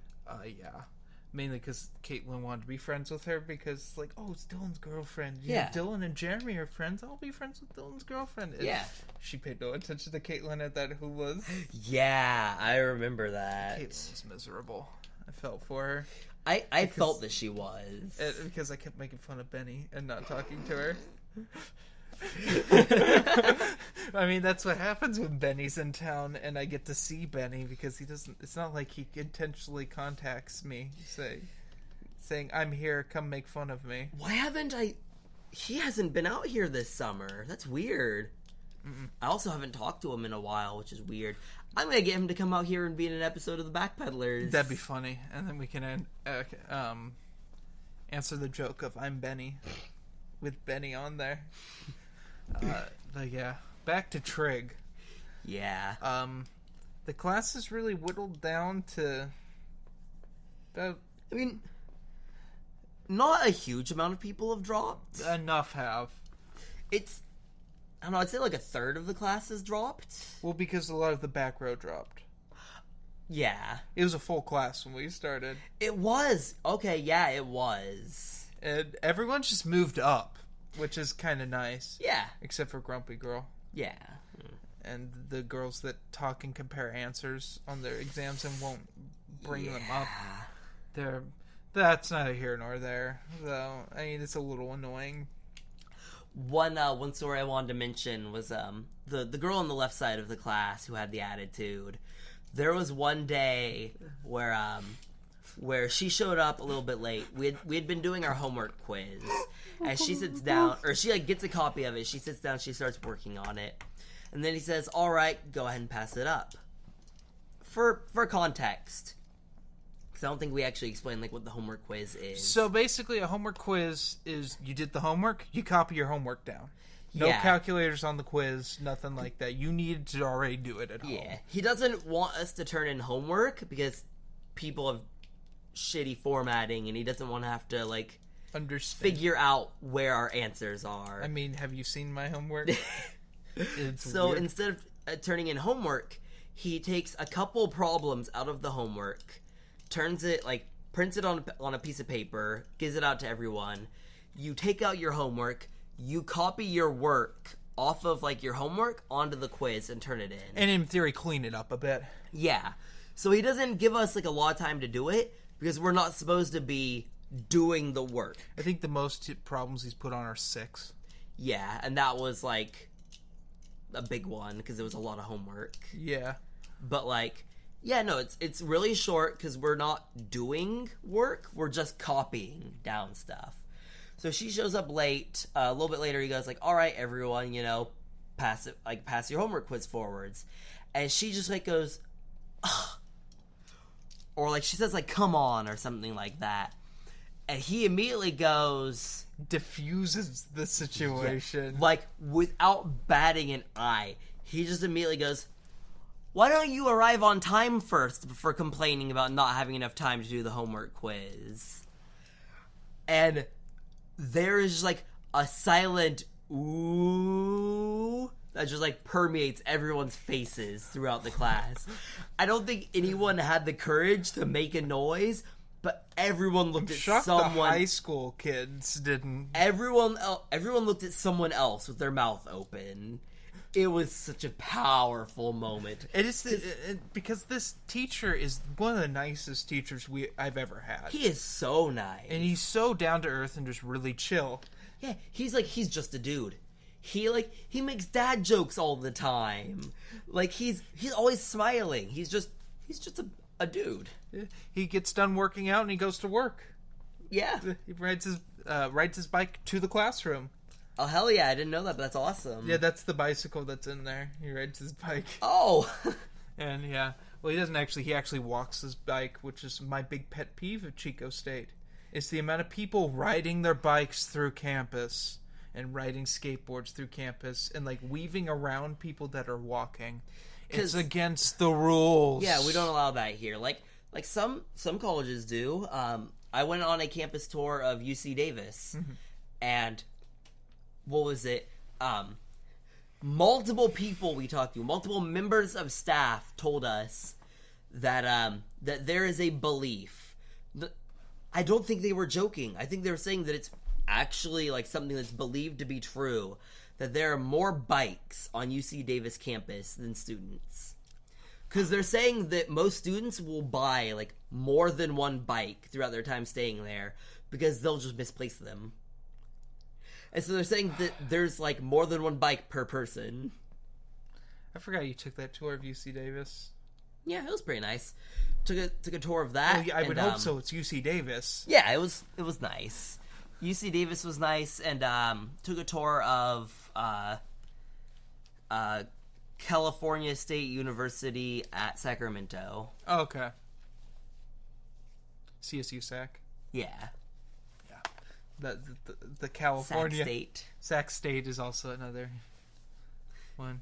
Yeah. Mainly because Caitlin wanted to be friends with her because, like, oh, it's Dylan's girlfriend. Yeah. Dylan and Jeremy are friends. I'll be friends with Dylan's girlfriend. And yeah. She paid no attention to Caitlin at that Who Was. Yeah, I remember that. Caitlin was miserable. I felt for her. I felt that she was. Because I kept making fun of Benny and not talking to her. I mean, that's what happens when Benny's in town and I get to see Benny, because he doesn't, it's not like he intentionally contacts me saying I'm here, come make fun of me. Why haven't he hasn't been out here this summer? That's weird. Mm-mm. I also haven't talked to him in a while, which is weird. I'm gonna get him to come out here and be in an episode of the Backpedalers. That'd be funny, and then we can answer the joke of I'm Benny with Benny on there. But yeah, back to Trig. Yeah. The class is really whittled down to about, I mean, not a huge amount of people have dropped. Enough have. I don't know, I'd say like a third of the classes dropped. Well, because a lot of the back row dropped. Yeah. It was a full class when we started. It was. Okay, yeah, it was. And everyone just moved up, which is kind of nice. Yeah. Except for Grumpy Girl. Yeah. And the girls that talk and compare answers on their exams and won't bring them up. That's neither here nor there, though. I mean, it's a little annoying. One story I wanted to mention was the girl on the left side of the class who had the attitude. There was one day where she showed up a little bit late. We had been doing our homework quiz, and she sits down, or she like gets a copy of it. She sits down, she starts working on it, and then he says, "All right, go ahead and pass it up." For context, because I don't think we actually explained like what the homework quiz is. So basically, a homework quiz is you did the homework, you copy your homework down. No Yeah. calculators on the quiz, nothing like that. You needed to already do it at home. Yeah, he doesn't want us to turn in homework because people have shitty formatting, and he doesn't want to have to like Understand. figure out where our answers are. I mean, have you seen my homework? It's So weird. instead of turning in homework, he takes a couple problems out of the homework, turns it like prints it on a piece of paper, gives it out to everyone. You take out your homework, you copy your work off of like your homework onto the quiz and turn it in. And in theory, clean it up a bit. Yeah. So he doesn't give us like a lot of time to do it because we're not supposed to be doing the work. I think the most problems he's put on are 6. Yeah, and that was like a big one because it was a lot of homework. Yeah. But like, yeah, no, it's really short because we're not doing work. We're just copying down stuff. So she shows up late. A little bit later, he goes like, "All right, everyone, pass your homework quiz forwards," and she just like goes, "Ugh," or like she says like "come on" or something like that, and he immediately goes, Diffuses the situation. like without batting an eye, he just immediately goes, "Why don't you arrive on time first before complaining about not having enough time to do the homework quiz?" And there is just like a silent ooh that just like permeates everyone's faces throughout the class. I don't think anyone had the courage to make a noise, but everyone looked at Shocked someone. the high school kids didn't. Everyone looked at someone else with their mouth open. It was such a powerful moment. It is because this teacher is one of the nicest teachers I've ever had. He is so nice. And he's so down to earth and just really chill. Yeah, he's just a dude. He makes dad jokes all the time. Like he's always smiling. He's just a dude. He gets done working out and he goes to work. Yeah. He rides his bike to the classroom. Oh hell yeah, I didn't know that, but that's awesome. Yeah, that's the bicycle that's in there. He rides his bike. Oh. And yeah, well, he doesn't actually. He actually walks his bike, which is my big pet peeve of Chico State. It's the amount of people riding their bikes through campus and riding skateboards through campus and like weaving around people that are walking. It's against the rules. Yeah, we don't allow that here. Like some colleges do. I went on a campus tour of UC Davis, and what was it? Multiple people we talked to, multiple members of staff told us that that there is a belief. I don't think they were joking. I think they were saying that it's actually like something that's believed to be true, that there are more bikes on UC Davis campus than students. Because they're saying that most students will buy like more than one bike throughout their time staying there because they'll just misplace them. And so they're saying that there's like more than one bike per person. I forgot you took that tour of UC Davis. Yeah, it was pretty nice. Took a tour of that. Well, yeah, I would hope so. It's UC Davis. Yeah, it was nice. UC Davis was nice, and took a tour of California State University at Sacramento. Oh, okay. CSU Sac. Yeah. The California Sac State. Sac State is also another one.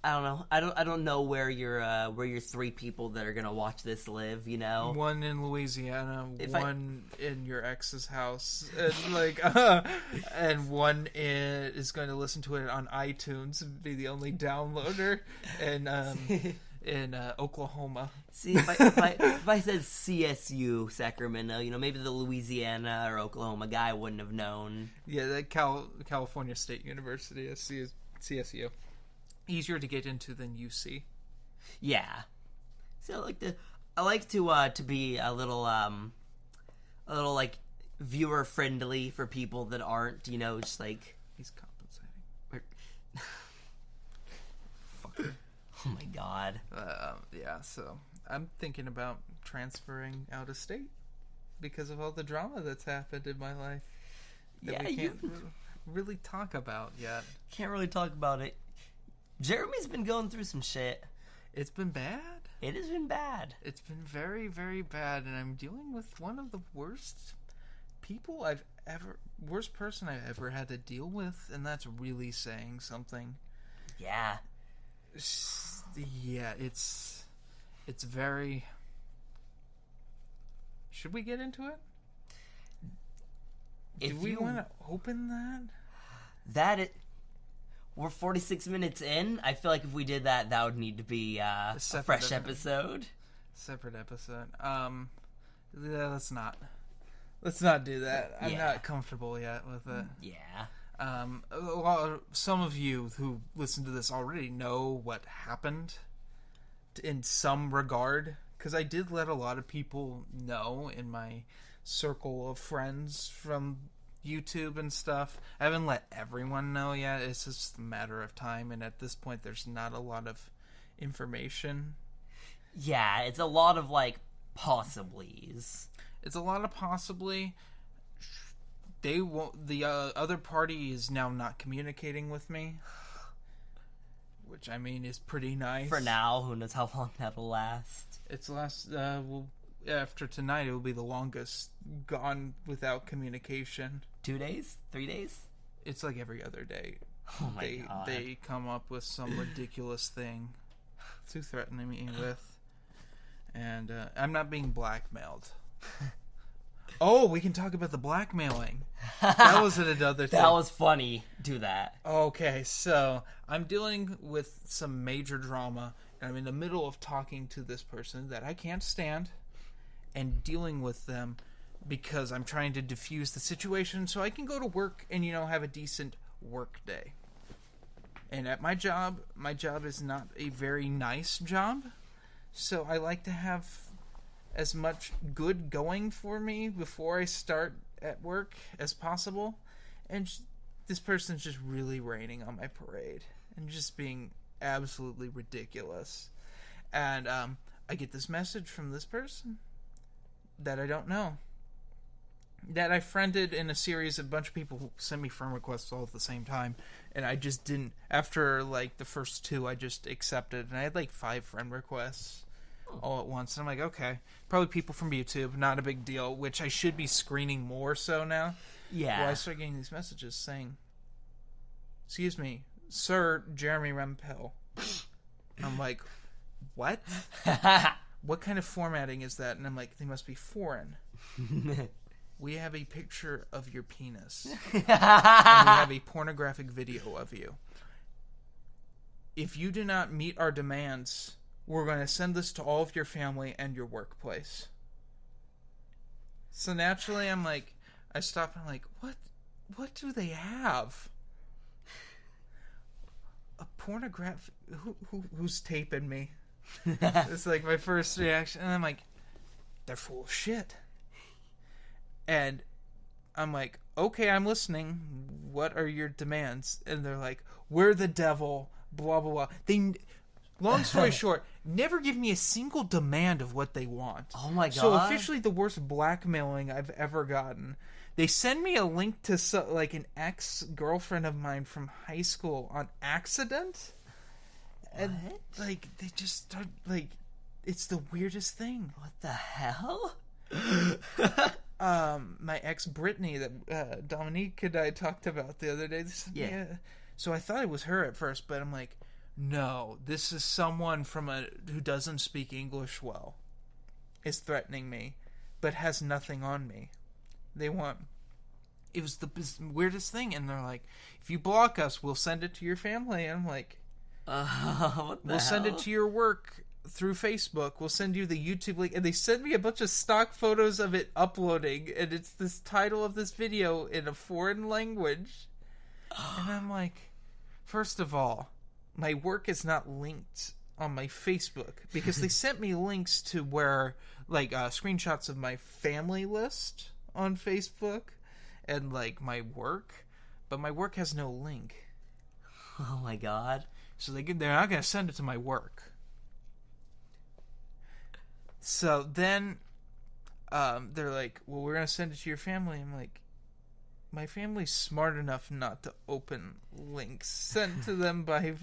I don't know. I don't know where your 3 people that are gonna watch this live. You know, one in Louisiana, one in your ex's house, and and one is going to listen to it on iTunes and be the only downloader, and in Oklahoma. See, if I said CSU Sacramento, maybe the Louisiana or Oklahoma guy wouldn't have known. Yeah, that California State University is CSU. Easier to get into than UC. Yeah. So I like to be a little like viewer friendly for people that aren't, just like he's compensating. Fucker. Oh my god. Yeah, so I'm thinking about transferring out of state because of all the drama that's happened in my life that we can't really talk about yet. Can't really talk about it. Jeremy's been going through some shit. It's been bad. It has been bad. It's been very, very bad, and I'm dealing with one of the worst person I've ever had to deal with, and that's really saying something. Yeah. Yeah, it's very... Should we get into it? Do we want to open that? We're 46 minutes in. I feel like if we did that, that would need to be a fresh episode. Separate episode. Yeah, let's not do that. I'm not comfortable yet with it. Yeah. Some of you who listen to this already know what happened in some regard, because I did let a lot of people know in my circle of friends from YouTube and stuff. I haven't let everyone know yet. It's just a matter of time, and at this point there's not a lot of information. Yeah, it's a lot of possiblies. It's a lot of possibly. They won't. The other party is now not communicating with me, which I mean is pretty nice for now. Who knows how long that'll last? It's last. After tonight, it will be the longest gone without communication. 2 days? 3 days? It's like every other day. Oh my god. They come up with some ridiculous thing to threaten me with. And I'm not being blackmailed. Oh, we can talk about the blackmailing. That was another thing. That was funny. Do that. Okay, so I'm dealing with some major drama, and I'm in the middle of talking to this person that I can't stand and dealing with them because I'm trying to diffuse the situation so I can go to work and, have a decent work day. And at my job is not a very nice job, so I like to have as much good going for me before I start at work as possible. And this person's just really raining on my parade and just being absolutely ridiculous. And I get this message from this person that I don't know, that I friended in a series. A bunch of people sent me friend requests all at the same time, and I just didn't. After the first 2, I just accepted, and I had 5 friend requests all at once. And I'm like, okay, probably people from YouTube, not a big deal, which I should be screening more so now. Yeah. Well, I started getting these messages saying, "Excuse me, Sir Jeremy Rempel." I'm like, what? What kind of formatting is that? And I'm like, they must be foreign. We have a picture of your penis. And we have a pornographic video of you. If you do not meet our demands, we're going to send this to all of your family and your workplace. So naturally, I stop and I'm like, what do they have? A pornographic... Who's taping me? It's my first reaction, and I'm like, they're full of shit. And I'm like, okay, I'm listening. What are your demands? And they're like, we're the devil, blah, blah, blah. Long story short, never give me a single demand of what they want. Oh my god. So officially the worst blackmailing I've ever gotten. They send me a link to an ex-girlfriend of mine from high school on accident. And they just start it's the weirdest thing. What the hell? My ex Brittany that Dominique and I talked about the other day. Yeah. So I thought it was her at first, but I'm like, No, this is someone who doesn't speak English well is threatening me, but has nothing on me. It was the weirdest thing, and they're like, if you block us, we'll send it to your family. And I'm like, what the we'll send it to your work through Facebook. We'll send you the YouTube link. And they sent me a bunch of stock photos of it uploading, and it's this title of this video in a foreign language. And I'm like, first of all, my work is not linked on my Facebook, because they sent me links to where, like, screenshots of my family list on Facebook and, like, my work, but my work has no link. Oh my god. So they're not going to send it to my work. So then they're like, well, we're going to send it to your family. I'm like, my family's smart enough not to open links sent to them by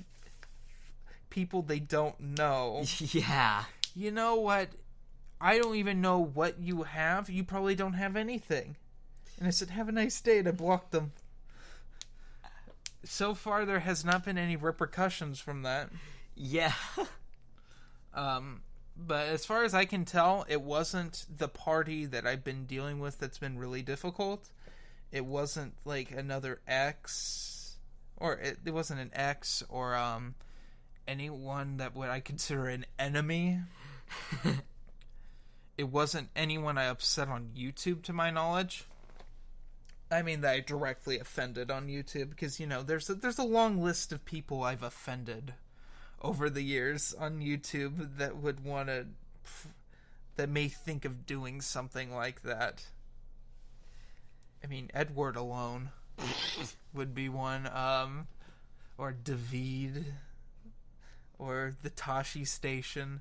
people they don't know. Yeah. You know what? I don't even know what you have. You probably don't have anything. And I said, have a nice day, and I blocked them. So far, there has not been any repercussions from that. Yeah. But as far as I can tell, it wasn't the party that I've been dealing with that's been really difficult. It wasn't like another ex, or it wasn't an ex, or anyone that what I consider an enemy. It wasn't anyone I upset on YouTube, to my knowledge. I mean, that I directly offended on YouTube, because, you know, there's a long list of people I've offended over the years on YouTube that would want to, that may think of doing something like that. I mean, Edward alone would be one, or David, or the Tashi Station.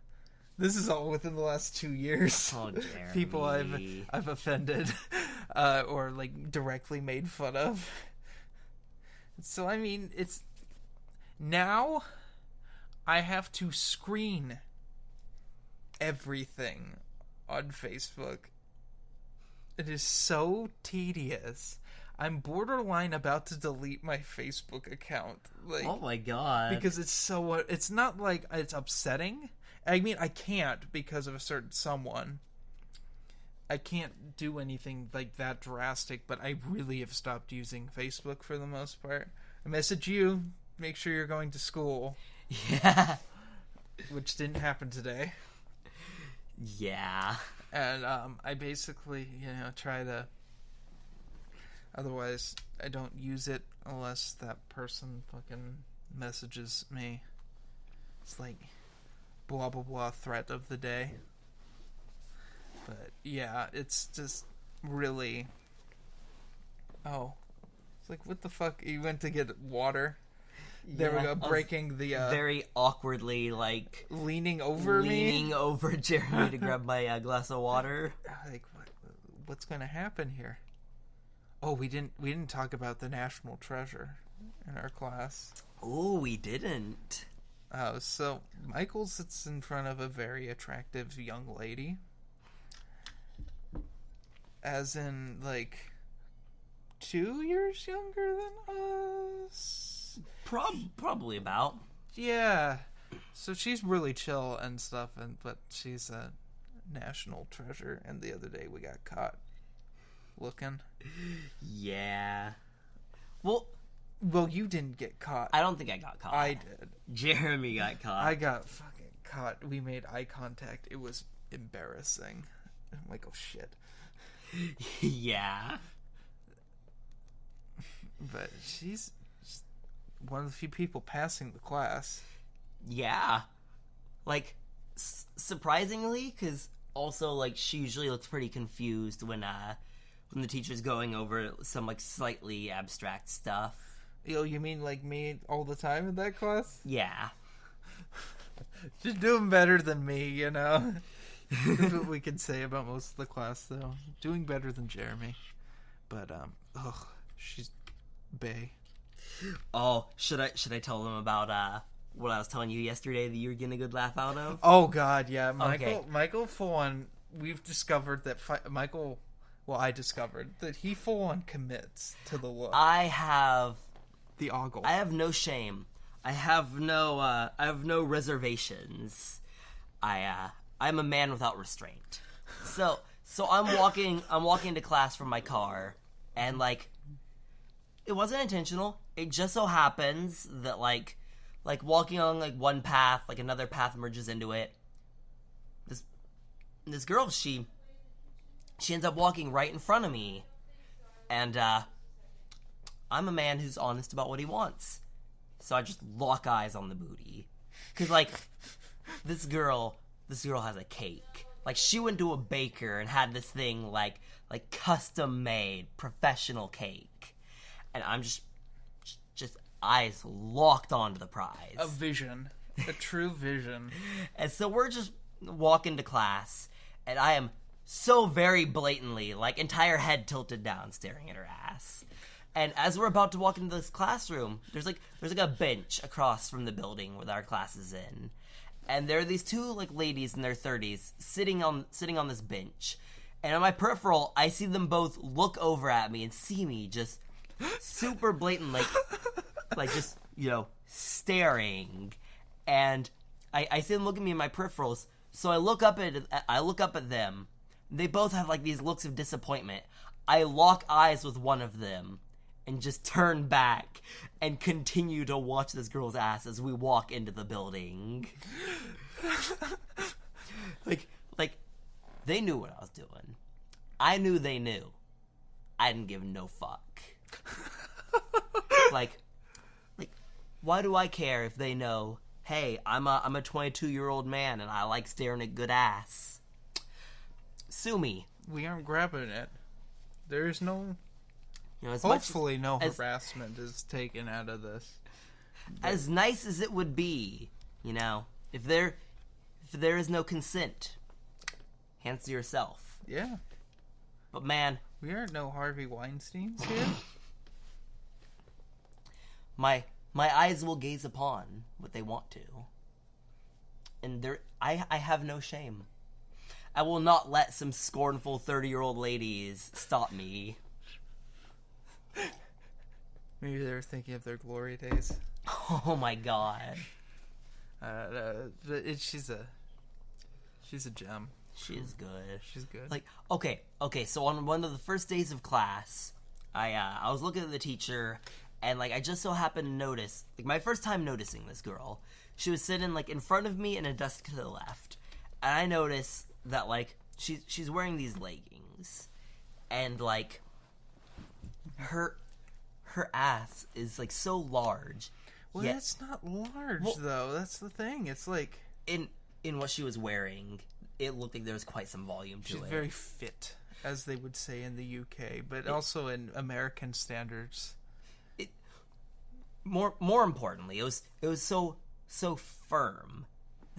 This is all within the last 2 years. Oh, Jeremy. People I've offended, or like directly made fun of. So I mean, it's now I have to screen everything on Facebook. It is so tedious. I'm borderline about to delete my Facebook account. Like, oh my god. because it's not like it's upsetting. I mean, I can't because of a certain someone. I can't do anything like that drastic, but I really have stopped using Facebook for the most part. I message you, make sure you're going to school. Yeah. Which didn't happen today. Yeah. And I basically, try to... Otherwise, I don't use it unless that person fucking messages me. It's like, blah, blah, blah, threat of the day. But, yeah, it's just really... Oh. It's like, what the fuck? You went to get water? There we go, breaking the... very awkwardly, like... Leaning over Jeremy to grab my glass of water. Like, what's going to happen here? Oh, we didn't talk about the national treasure in our class. Oh, we didn't. Oh, so Michael sits in front of a very attractive young lady. As in, like, 2 years younger than us? Probably about. Yeah. So she's really chill and stuff, but she's a national treasure, and the other day we got caught looking. Yeah. Well, you didn't get caught. I don't think I got caught. I did. Jeremy got caught. I got fucking caught. We made eye contact. It was embarrassing. I'm like, oh shit. Yeah. But she's one of the few people passing the class. Yeah. Like, surprisingly, because also, like, she usually looks pretty confused when the teacher's going over some, like, slightly abstract stuff. Yo, you mean like me all the time in that class? Yeah. She's doing better than me, That's what we can say about most of the class, though. Doing better than Jeremy. But, she's bae. Oh, should I tell them about what I was telling you yesterday that you were getting a good laugh out of? Oh God, yeah, Okay. Michael full on. We've discovered that Michael. Well, I discovered that he full on commits to the look. I have the ogle. I have no shame. I have no reservations. I'm a man without restraint. So I'm walking to class from my car, and like, it wasn't intentional. It just so happens that like walking along like one path, like another path merges into it. This girl, she ends up walking right in front of me, and I'm a man who's honest about what he wants, so I just lock eyes on the booty, cause like this girl has a cake. Like, she went to a baker and had this thing like custom made professional cake, and I'm just eyes locked onto the prize. A vision, a true vision. And so we're just walking to class, and I am so very blatantly, like, entire head tilted down, staring at her ass. And as we're about to walk into this classroom, there's like a bench across from the building where our class is in, and there are these two like ladies in their 30s sitting on this bench, and on my peripheral, I see them both look over at me and see me just super blatant, like just, you know, staring, and I see them look at me in my peripherals. So I look up at them. They both have like these looks of disappointment. I lock eyes with one of them and just turn back and continue to watch this girl's ass as we walk into the building. like they knew what I was doing. I knew they knew. I didn't give no fuck. like why do I care if they know, hey, I'm a 22-year-old man and I like staring at good ass? Sue me. We aren't grabbing it. There's no... You know, hopefully no harassment is taken out of this. As nice as it would be, you know, if there is no consent, hands to yourself. Yeah. But man... We aren't no Harvey Weinsteins here. My eyes will gaze upon what they want to. And I have no shame. I will not let some scornful 30-year-old ladies stop me. Maybe they're thinking of their glory days. Oh my god. She's a gem. She is good. She's good. Like, okay, so on one of the first days of class, I was looking at the teacher, and like I just so happened to notice, like my first time noticing this girl, she was sitting like in front of me in a desk to the left, and I noticed that like she's wearing these leggings, and like her ass is like so large. Well, yet, it's not large though. That's the thing. It's like in what she was wearing, it looked like there was quite some volume to it. She's very fit, as they would say in the UK, but also in American standards. More importantly, it was so firm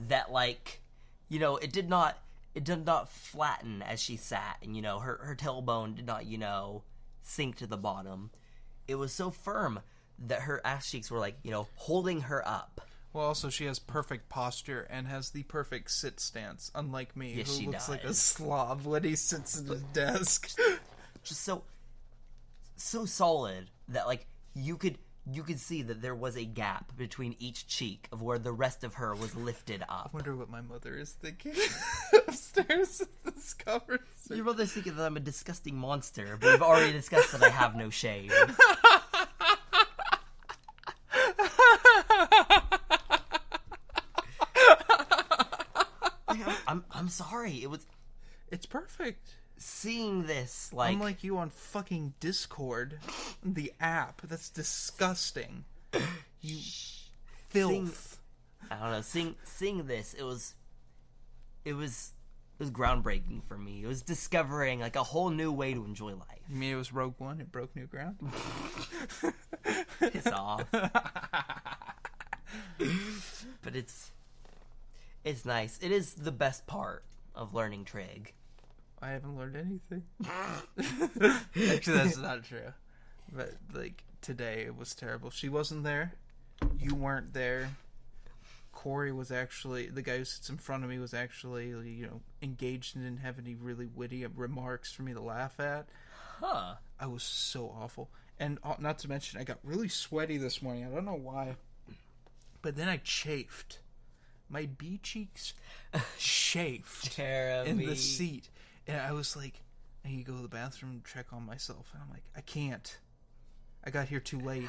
that, like, you know, it did not flatten as she sat, and you know her tailbone did not, you know, sink to the bottom. It was so firm that her ass cheeks were like, you know, holding her up. Well, also she has perfect posture and has the perfect sit stance, unlike me, yes, who looks like a slob when he sits at his desk. Just so solid that like you could see that there was a gap between each cheek of where the rest of her was lifted up. I wonder what my mother is thinking upstairs in this conversation. Your mother's thinking that I'm a disgusting monster, but we've already discussed that I have no shame. I'm sorry. It's perfect. Seeing this, like... Unlike you on fucking Discord, the app. That's disgusting. You filth. I don't know. Seeing this, it was groundbreaking for me. It was discovering, like, a whole new way to enjoy life. You mean it was Rogue One? It broke new ground? Piss off. But it's nice. It is the best part of learning trig. I haven't learned anything. Actually, that's not true. But, like, today it was terrible. She wasn't there. You weren't there. Corey was actually... The guy who sits in front of me was actually, you know, engaged and didn't have any really witty remarks for me to laugh at. Huh. I was so awful. And not to mention, I got really sweaty this morning. I don't know why. But then I chafed. My bee cheeks chafed Jeremy. in the seat. And I was like, I need to go to the bathroom and check on myself. And I'm like, I can't. I got here too late.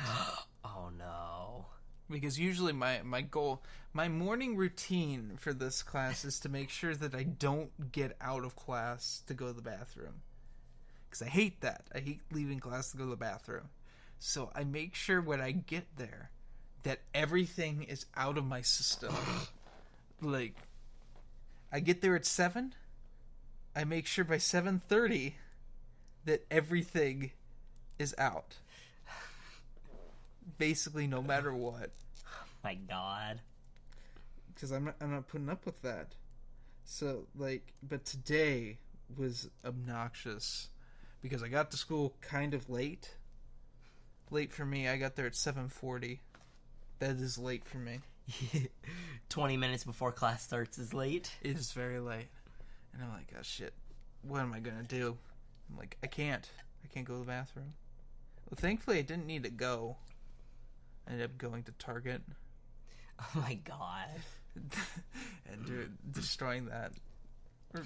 Oh, no. Because usually my goal, my morning routine for this class is to make sure that I don't get out of class to go to the bathroom. Because I hate that. I hate leaving class to go to the bathroom. So I make sure when I get there that everything is out of my system. Like, I get there at 7. I make sure by 7:30 that everything is out. Basically, no matter what. My God. Because I'm not putting up with that. So, like, but today was obnoxious. Because I got to school kind of late. Late for me. I got there at 7:40. That is late for me. 20 minutes before class starts is late. It is very late. And I'm like, oh shit, what am I going to do? I'm like, I can't go to the bathroom. Well, thankfully I didn't need to go. I ended up going to Target. Oh my God. And destroying that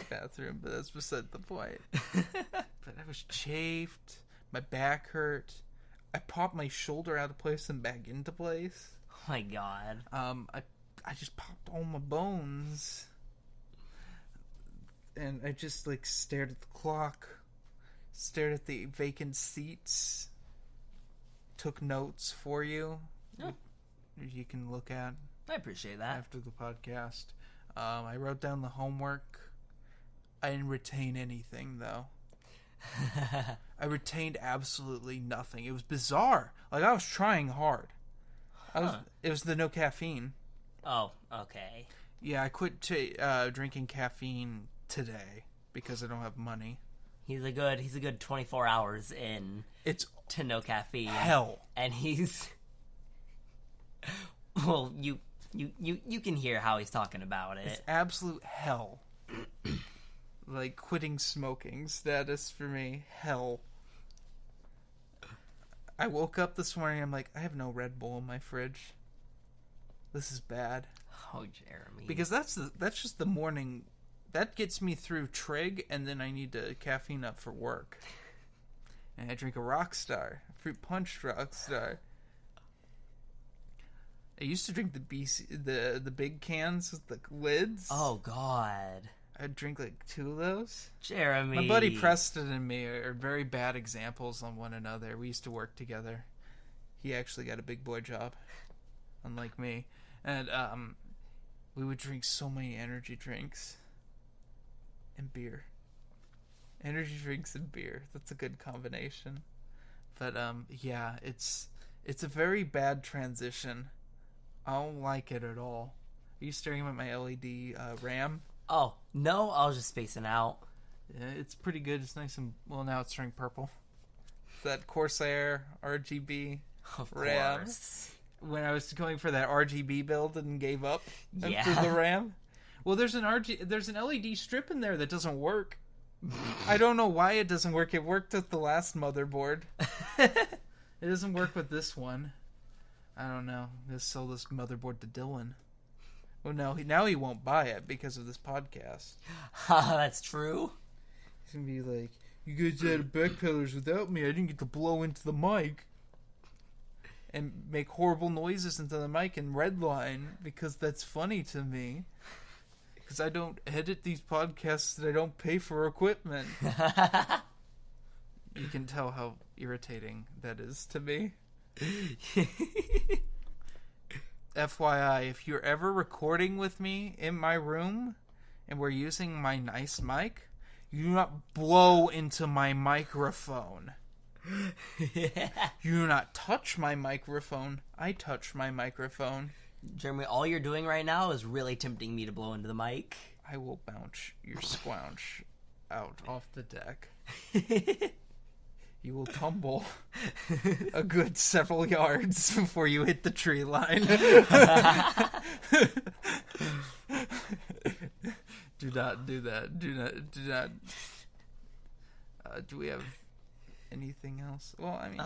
bathroom, but that's beside the point. But I was chafed. My back hurt. I popped my shoulder out of place and back into place. Oh my God. I just popped all my bones. And I just, like, stared at the clock. Stared at the vacant seats. Took notes for you. Oh. You can look at. I appreciate that. After the podcast. I wrote down the homework. I didn't retain anything, though. I retained absolutely nothing. It was bizarre. Like, I was trying hard. It was the no caffeine. Oh, okay. Yeah, I quit drinking caffeine today because I don't have money. He's a good 24 hours in. It's to no caffeine. Hell. And he's well, you can hear how he's talking about it. It's absolute hell. Like quitting smoking status for me. Hell. I woke up this morning, I'm like, I have no Red Bull in my fridge. This is bad. Oh, Jeremy. Because that's just the morning. That gets me through trig, and then I need to caffeine up for work. And I drink a Rockstar, fruit punch Rockstar. I used to drink the big cans with the lids. Oh God. I'd drink like 2 of those. Jeremy. My buddy Preston and me are very bad examples on one another. We used to work together. He actually got a big boy job, unlike me. And we would drink so many energy drinks and beer. Energy drinks and beer. That's a good combination. But yeah, it's a very bad transition. I don't like it at all. Are you staring at my LED RAM? Oh, no, I was just spacing out. Yeah, it's pretty good. It's nice and, well, now it's turning purple. It's that Corsair RGB Of RAM. course. When I was going for that RGB build and gave up Yeah. after the RAM. Well, there's an LED strip in there that doesn't work. I don't know why it doesn't work. It worked with the last motherboard. It doesn't work with this one. I don't know. Let's sell this motherboard to Dylan. Well, no, now he won't buy it because of this podcast. That's true. He's gonna be like, "You guys had Backpedalers without me. I didn't get to blow into the mic and make horrible noises into the mic and redline because that's funny to me. Because I don't edit these podcasts that I don't pay for equipment." You can tell how irritating that is to me. FYI, if you're ever recording with me in my room and we're using my nice mic, you do not blow into my microphone. You do not touch my microphone. I touch my microphone. Jeremy, all you're doing right now is really tempting me to blow into the mic. I will bounce your squanch out off the deck. You will tumble a good several yards before you hit the tree line. Do not do that. Do not. Do we have anything else? Well, I mean,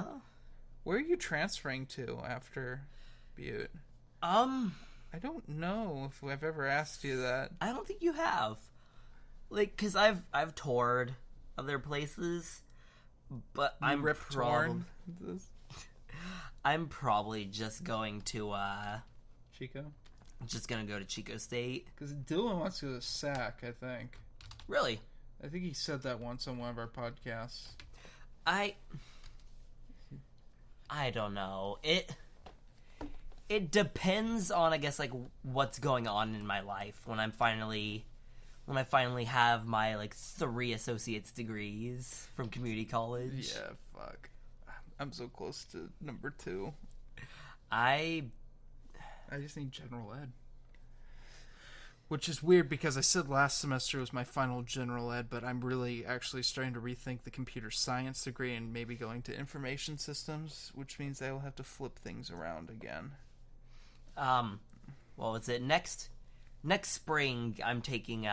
where are you transferring to after Butte? I don't know if I've ever asked you that. I don't think you have. Like, cause I've toured other places, but I'm probably just going to Chico? just gonna go to Chico State. Because Dylan wants to go to SAC, I think. Really? I think he said that once on one of our podcasts. I don't know. It depends on, I guess, like, what's going on in my life when I finally have my, like, 3 associate's degrees from community college. Yeah, fuck. I'm so close to number 2. I just need general ed. Which is weird because I said last semester was my final general ed, but I'm really actually starting to rethink the computer science degree and maybe going to information systems, which means I will have to flip things around again. What was it? Next spring I'm taking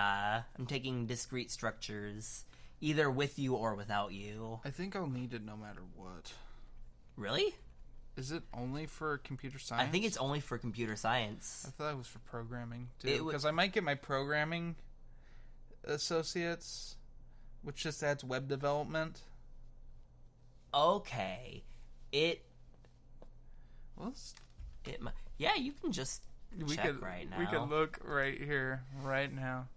discrete structures, either with you or without you. I think I'll need it no matter what. Really? Is it only for computer science? I think it's only for computer science. I thought it was for programming, too. Because I might get my programming associates, which just adds web development. Okay. Yeah, you can just check right now. We can look right here, right now.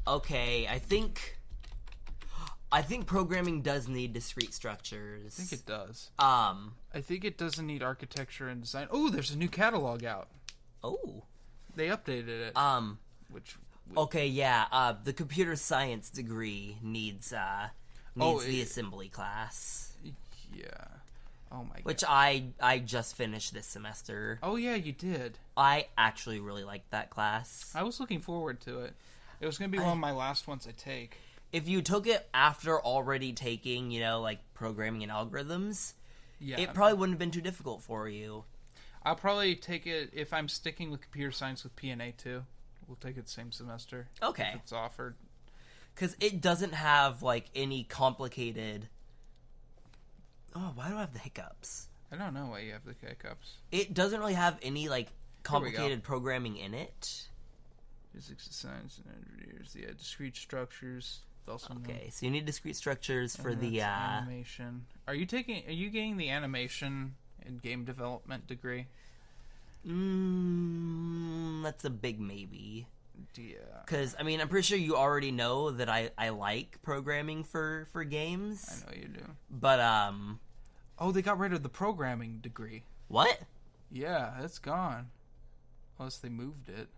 Okay, I think programming does need discrete structures. I think it does. I think it doesn't need architecture and design. Oh, there's a new catalog out. Oh. They updated it. Okay, yeah. The computer science degree needs the assembly class. Yeah. Oh my god. Which I just finished this semester. Oh yeah, you did. I actually really liked that class. I was looking forward to it. It was going to be one of my last ones I take. If you took it after already taking, like programming and algorithms, it probably wouldn't have been too difficult for you. I'll probably take it if I'm sticking with computer science with PNA too. We'll take it the same semester. Okay. If it's offered. Because it doesn't have, like, any complicated... Oh, why do I have the hiccups? I don't know why you have the hiccups. It doesn't really have any, like, complicated programming in it. Physics, science, and engineers. Yeah, discrete structures. Okay, so you need discrete structures for the animation. Are you getting the animation and game development degree? That's a big maybe. Yeah. Because, I mean, I'm pretty sure you already know that I like programming for games. I know you do. But, Oh, they got rid of the programming degree. What? Yeah, it's gone. Unless they moved it.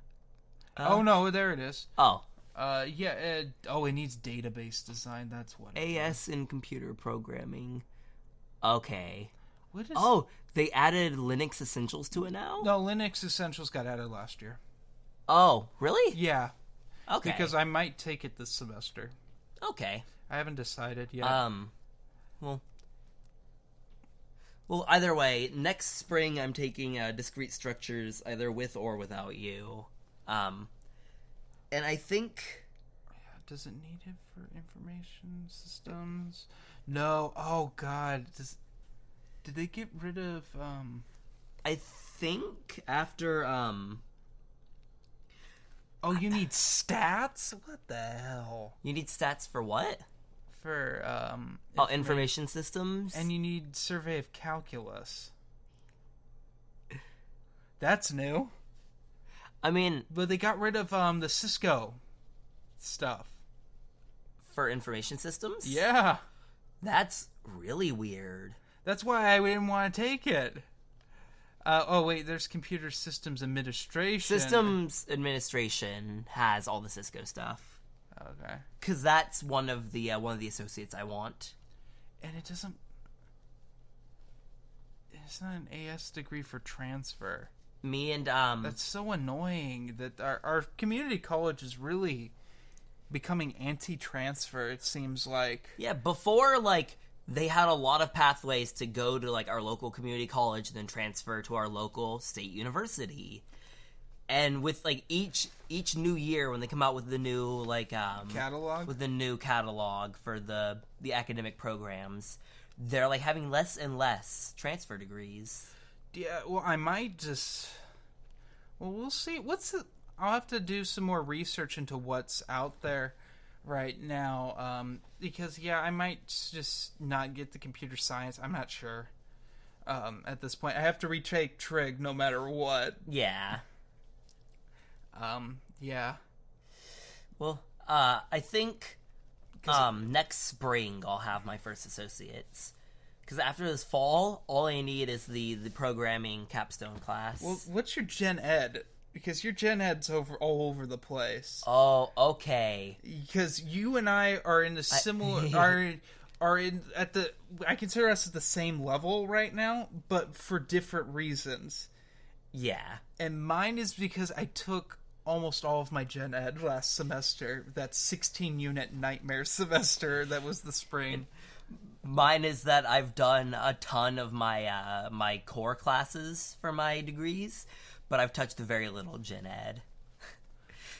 Oh, no, there it is. Oh. It needs database design. That's what it AS in computer programming. Okay. What is... Oh, they added Linux Essentials to it now? No, Linux Essentials got added last year. Oh, really? Yeah. Okay. Because I might take it this semester. Okay. I haven't decided yet. Well, either way, next spring I'm taking discrete structures either with or without you. And I think... Does it need it for information systems? No. Oh, God. Did they get rid of... I think after... Oh, you need stats? What the hell? You need stats for what? For, information systems? And you need survey of calculus. That's new. I mean... But they got rid of, the Cisco stuff. For information systems? Yeah. That's really weird. That's why I didn't want to take it. There's computer systems administration. Systems administration has all the Cisco stuff. Okay. Because that's one of the associates I want. And it doesn't... It's not an AS degree for transfer. Me and, That's so annoying that our community college is really becoming anti-transfer, it seems like. Yeah, before, like... They had a lot of pathways to go to, like, our local community college and then transfer to our local state university. And with, like, each new year when they come out with the new, like, catalog? With the new catalog for the academic programs, they're like having less and less transfer degrees. Yeah, well, I might just... Well, we'll see. I'll have to do some more research into what's out there right now, because, yeah, I might just not get the computer science. I'm not sure at this point. I have to retake trig no matter what. Yeah. Yeah. Well, I think next spring I'll have my first associates. Because after this fall, all I need is the programming capstone class. Well, what's your gen ed? Because your gen ed's all over the place. Oh, okay. Because you and I are in the similar I consider us at the same level right now, but for different reasons. Yeah. And mine is because I took almost all of my gen ed last semester. That 16-unit nightmare semester that was the spring. Mine is that I've done a ton of my my core classes for my degrees, but I've touched very little gen ed.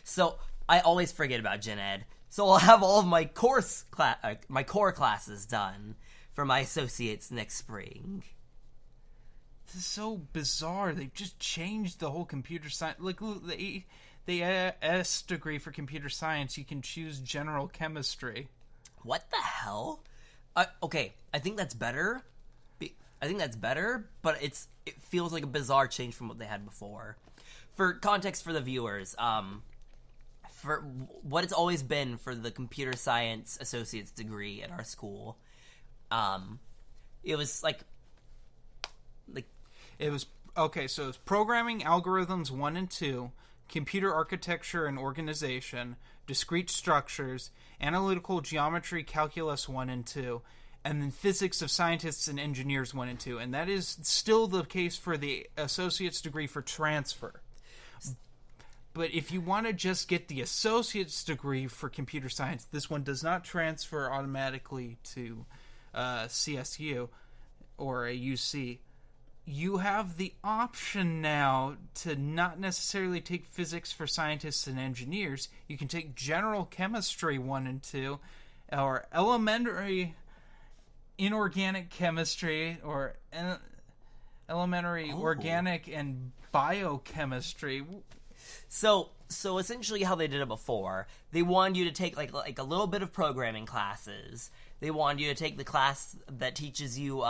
So I always forget about gen ed. So I'll have all of my my core classes done for my associates next spring. This is so bizarre. They've just changed the whole computer science. Like the S degree for computer science, you can choose general chemistry. What the hell? Okay, I think that's better. But it feels like a bizarre change from what they had before. For context for the viewers, for what it's always been for the computer science associate's degree at our school, it was it was okay. So it's programming algorithms 1 and 2, computer architecture and organization, discrete structures, analytical geometry, calculus 1 and 2, and then physics of scientists and engineers 1 and 2. And that is still the case for the associate's degree for transfer. But if you want to just get the associate's degree for computer science, this one does not transfer automatically to CSU or a UC. You have the option now to not necessarily take physics for scientists and engineers. You can take general chemistry 1 and 2, or elementary inorganic chemistry, or elementary organic and biochemistry. So essentially how they did it before, they wanted you to take like a little bit of programming classes. They wanted you to take the class that teaches you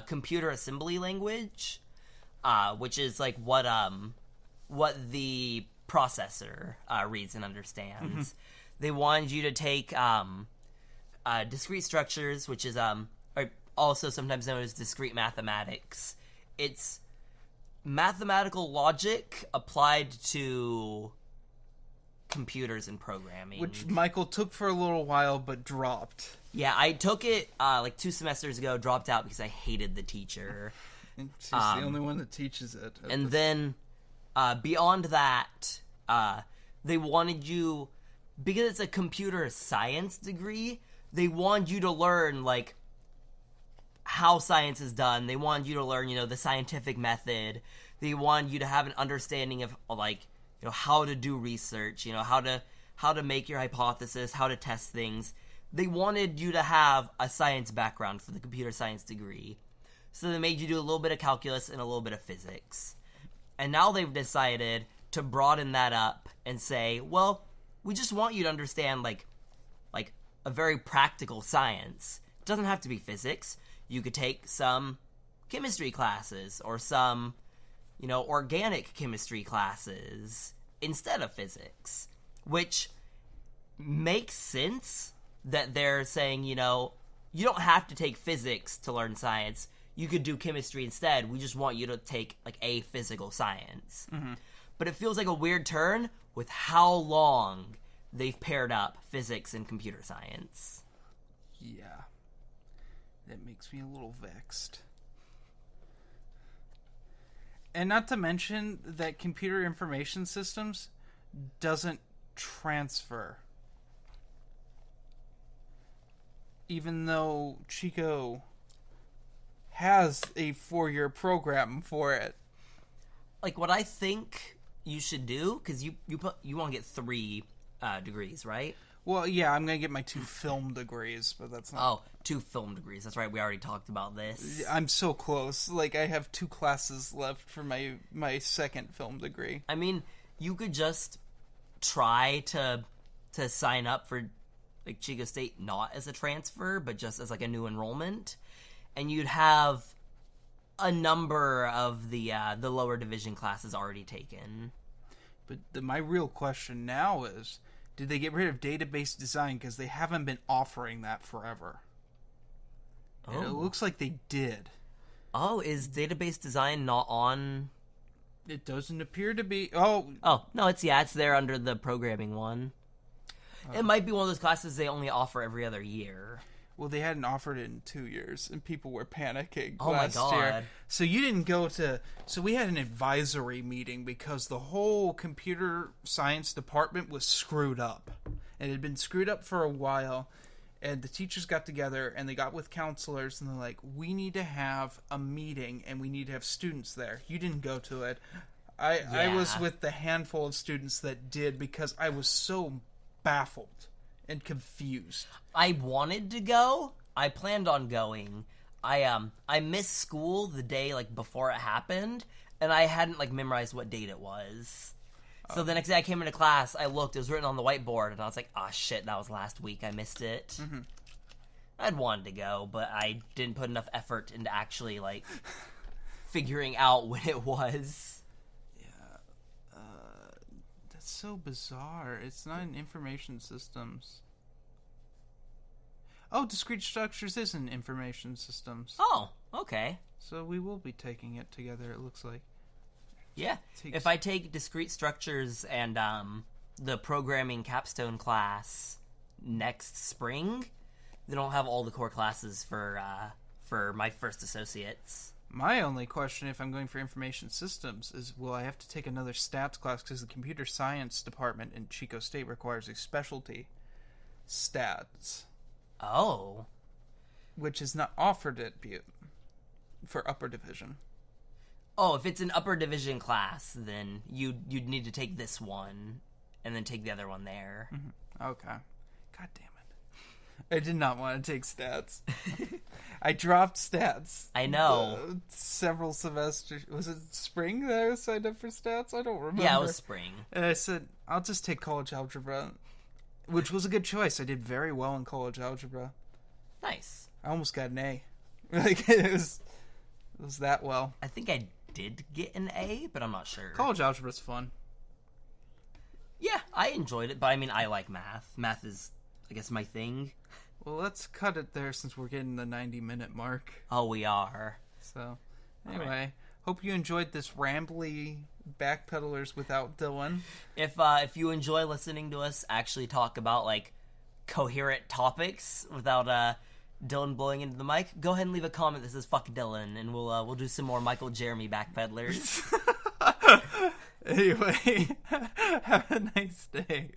computer assembly language, which is like what the processor reads and understands. Mm-hmm. They wanted you to take discrete structures, which is also sometimes known as discrete mathematics. It's mathematical logic applied to computers and programming, which Michael took for a little while but dropped. Yeah, I took it like 2 semesters ago, dropped out because I hated the teacher. She's the only one that teaches it. And then beyond that, they wanted you, because it's a computer science degree, they wanted you to learn like how science is done. They wanted you to learn, the scientific method. They wanted you to have an understanding of how to do research, how to make your hypothesis, how to test things. They wanted you to have a science background for the computer science degree. So they made you do a little bit of calculus and a little bit of physics. And now they've decided to broaden that up and say, well, we just want you to understand like a very practical science. It doesn't have to be physics. You could take some chemistry classes or some, organic chemistry classes instead of physics, which makes sense that they're saying, you don't have to take physics to learn science. You could do chemistry instead. We just want you to take like a physical science. Mm-hmm. But it feels like a weird turn with how long they've paired up physics and computer science. Yeah. That makes me a little vexed. And not to mention that computer information systems doesn't transfer. Even though Chico has a 4-year program for it. Like what I think you should do, because you want to get 3 degrees, right? Well, yeah, I'm going to get my 2 film degrees, but that's not... Oh, 2 film degrees. That's right. We already talked about this. I'm so close. Like, I have 2 classes left for my second film degree. I mean, you could just try to sign up for, like, Chico State not as a transfer, but just as, like, a new enrollment. And you'd have a number of the lower division classes already taken. But my real question now is... Did they get rid of database design because they haven't been offering that forever? Oh. And it looks like they did. Oh, is database design not on? It doesn't appear to be. Oh, no, it's there under the programming one. It might be one of those classes they only offer every other year. Well, they hadn't offered it in 2 years, and people were panicking last year. So you didn't go to... So we had an advisory meeting because the whole computer science department was screwed up. And it had been screwed up for a while. And the teachers got together, and they got with counselors, and they're like, we need to have a meeting, and we need to have students there. You didn't go to it. I was with the handful of students that did because I was so baffled and confused. I wanted to go. I planned on going. I missed school the day before it happened, and I hadn't memorized what date it was. So the next day I came into class, I looked, it was written on the whiteboard, and I was like, "Ah, shit, that was last week. I missed it." Mm-hmm. I'd wanted to go, but I didn't put enough effort into actually figuring out when it was. Yeah, that's so bizarre. It's not in information systems. Oh, discrete structures is in information systems. Oh, okay. So we will be taking it together, it looks like. Yeah. If I take discrete structures and the programming capstone class next spring, then I'll have all the core classes for my first associates. My only question, if I'm going for information systems, is will I have to take another stats class because the computer science department in Chico State requires a specialty stats. Oh. Which is not offered at Butte for upper division. Oh, if it's an upper division class, then you'd need to take this one and then take the other one there. Mm-hmm. Okay. God damn it. I did not want to take stats. I dropped stats. I know. Several semesters. Was it spring that I was signed up for stats? I don't remember. Yeah, it was spring. And I said, I'll just take college algebra, which was a good choice. I did very well in college algebra. Nice. I almost got an A. It was that well. I think I did get an A, but I'm not sure. College algebra's fun. Yeah, I enjoyed it, but I mean, I like math. Math is, I guess, my thing. Well, let's cut it there since we're getting the 90-minute mark. Oh, we are. So, anyway, hope you enjoyed this rambly Backpedalers without Dylan. If you enjoy listening to us actually talk about, coherent topics without, Dylan blowing into the mic, go ahead and leave a comment that says "fuck Dylan," and we'll do some more Michael Jeremy Backpedalers. Anyway, have a nice day.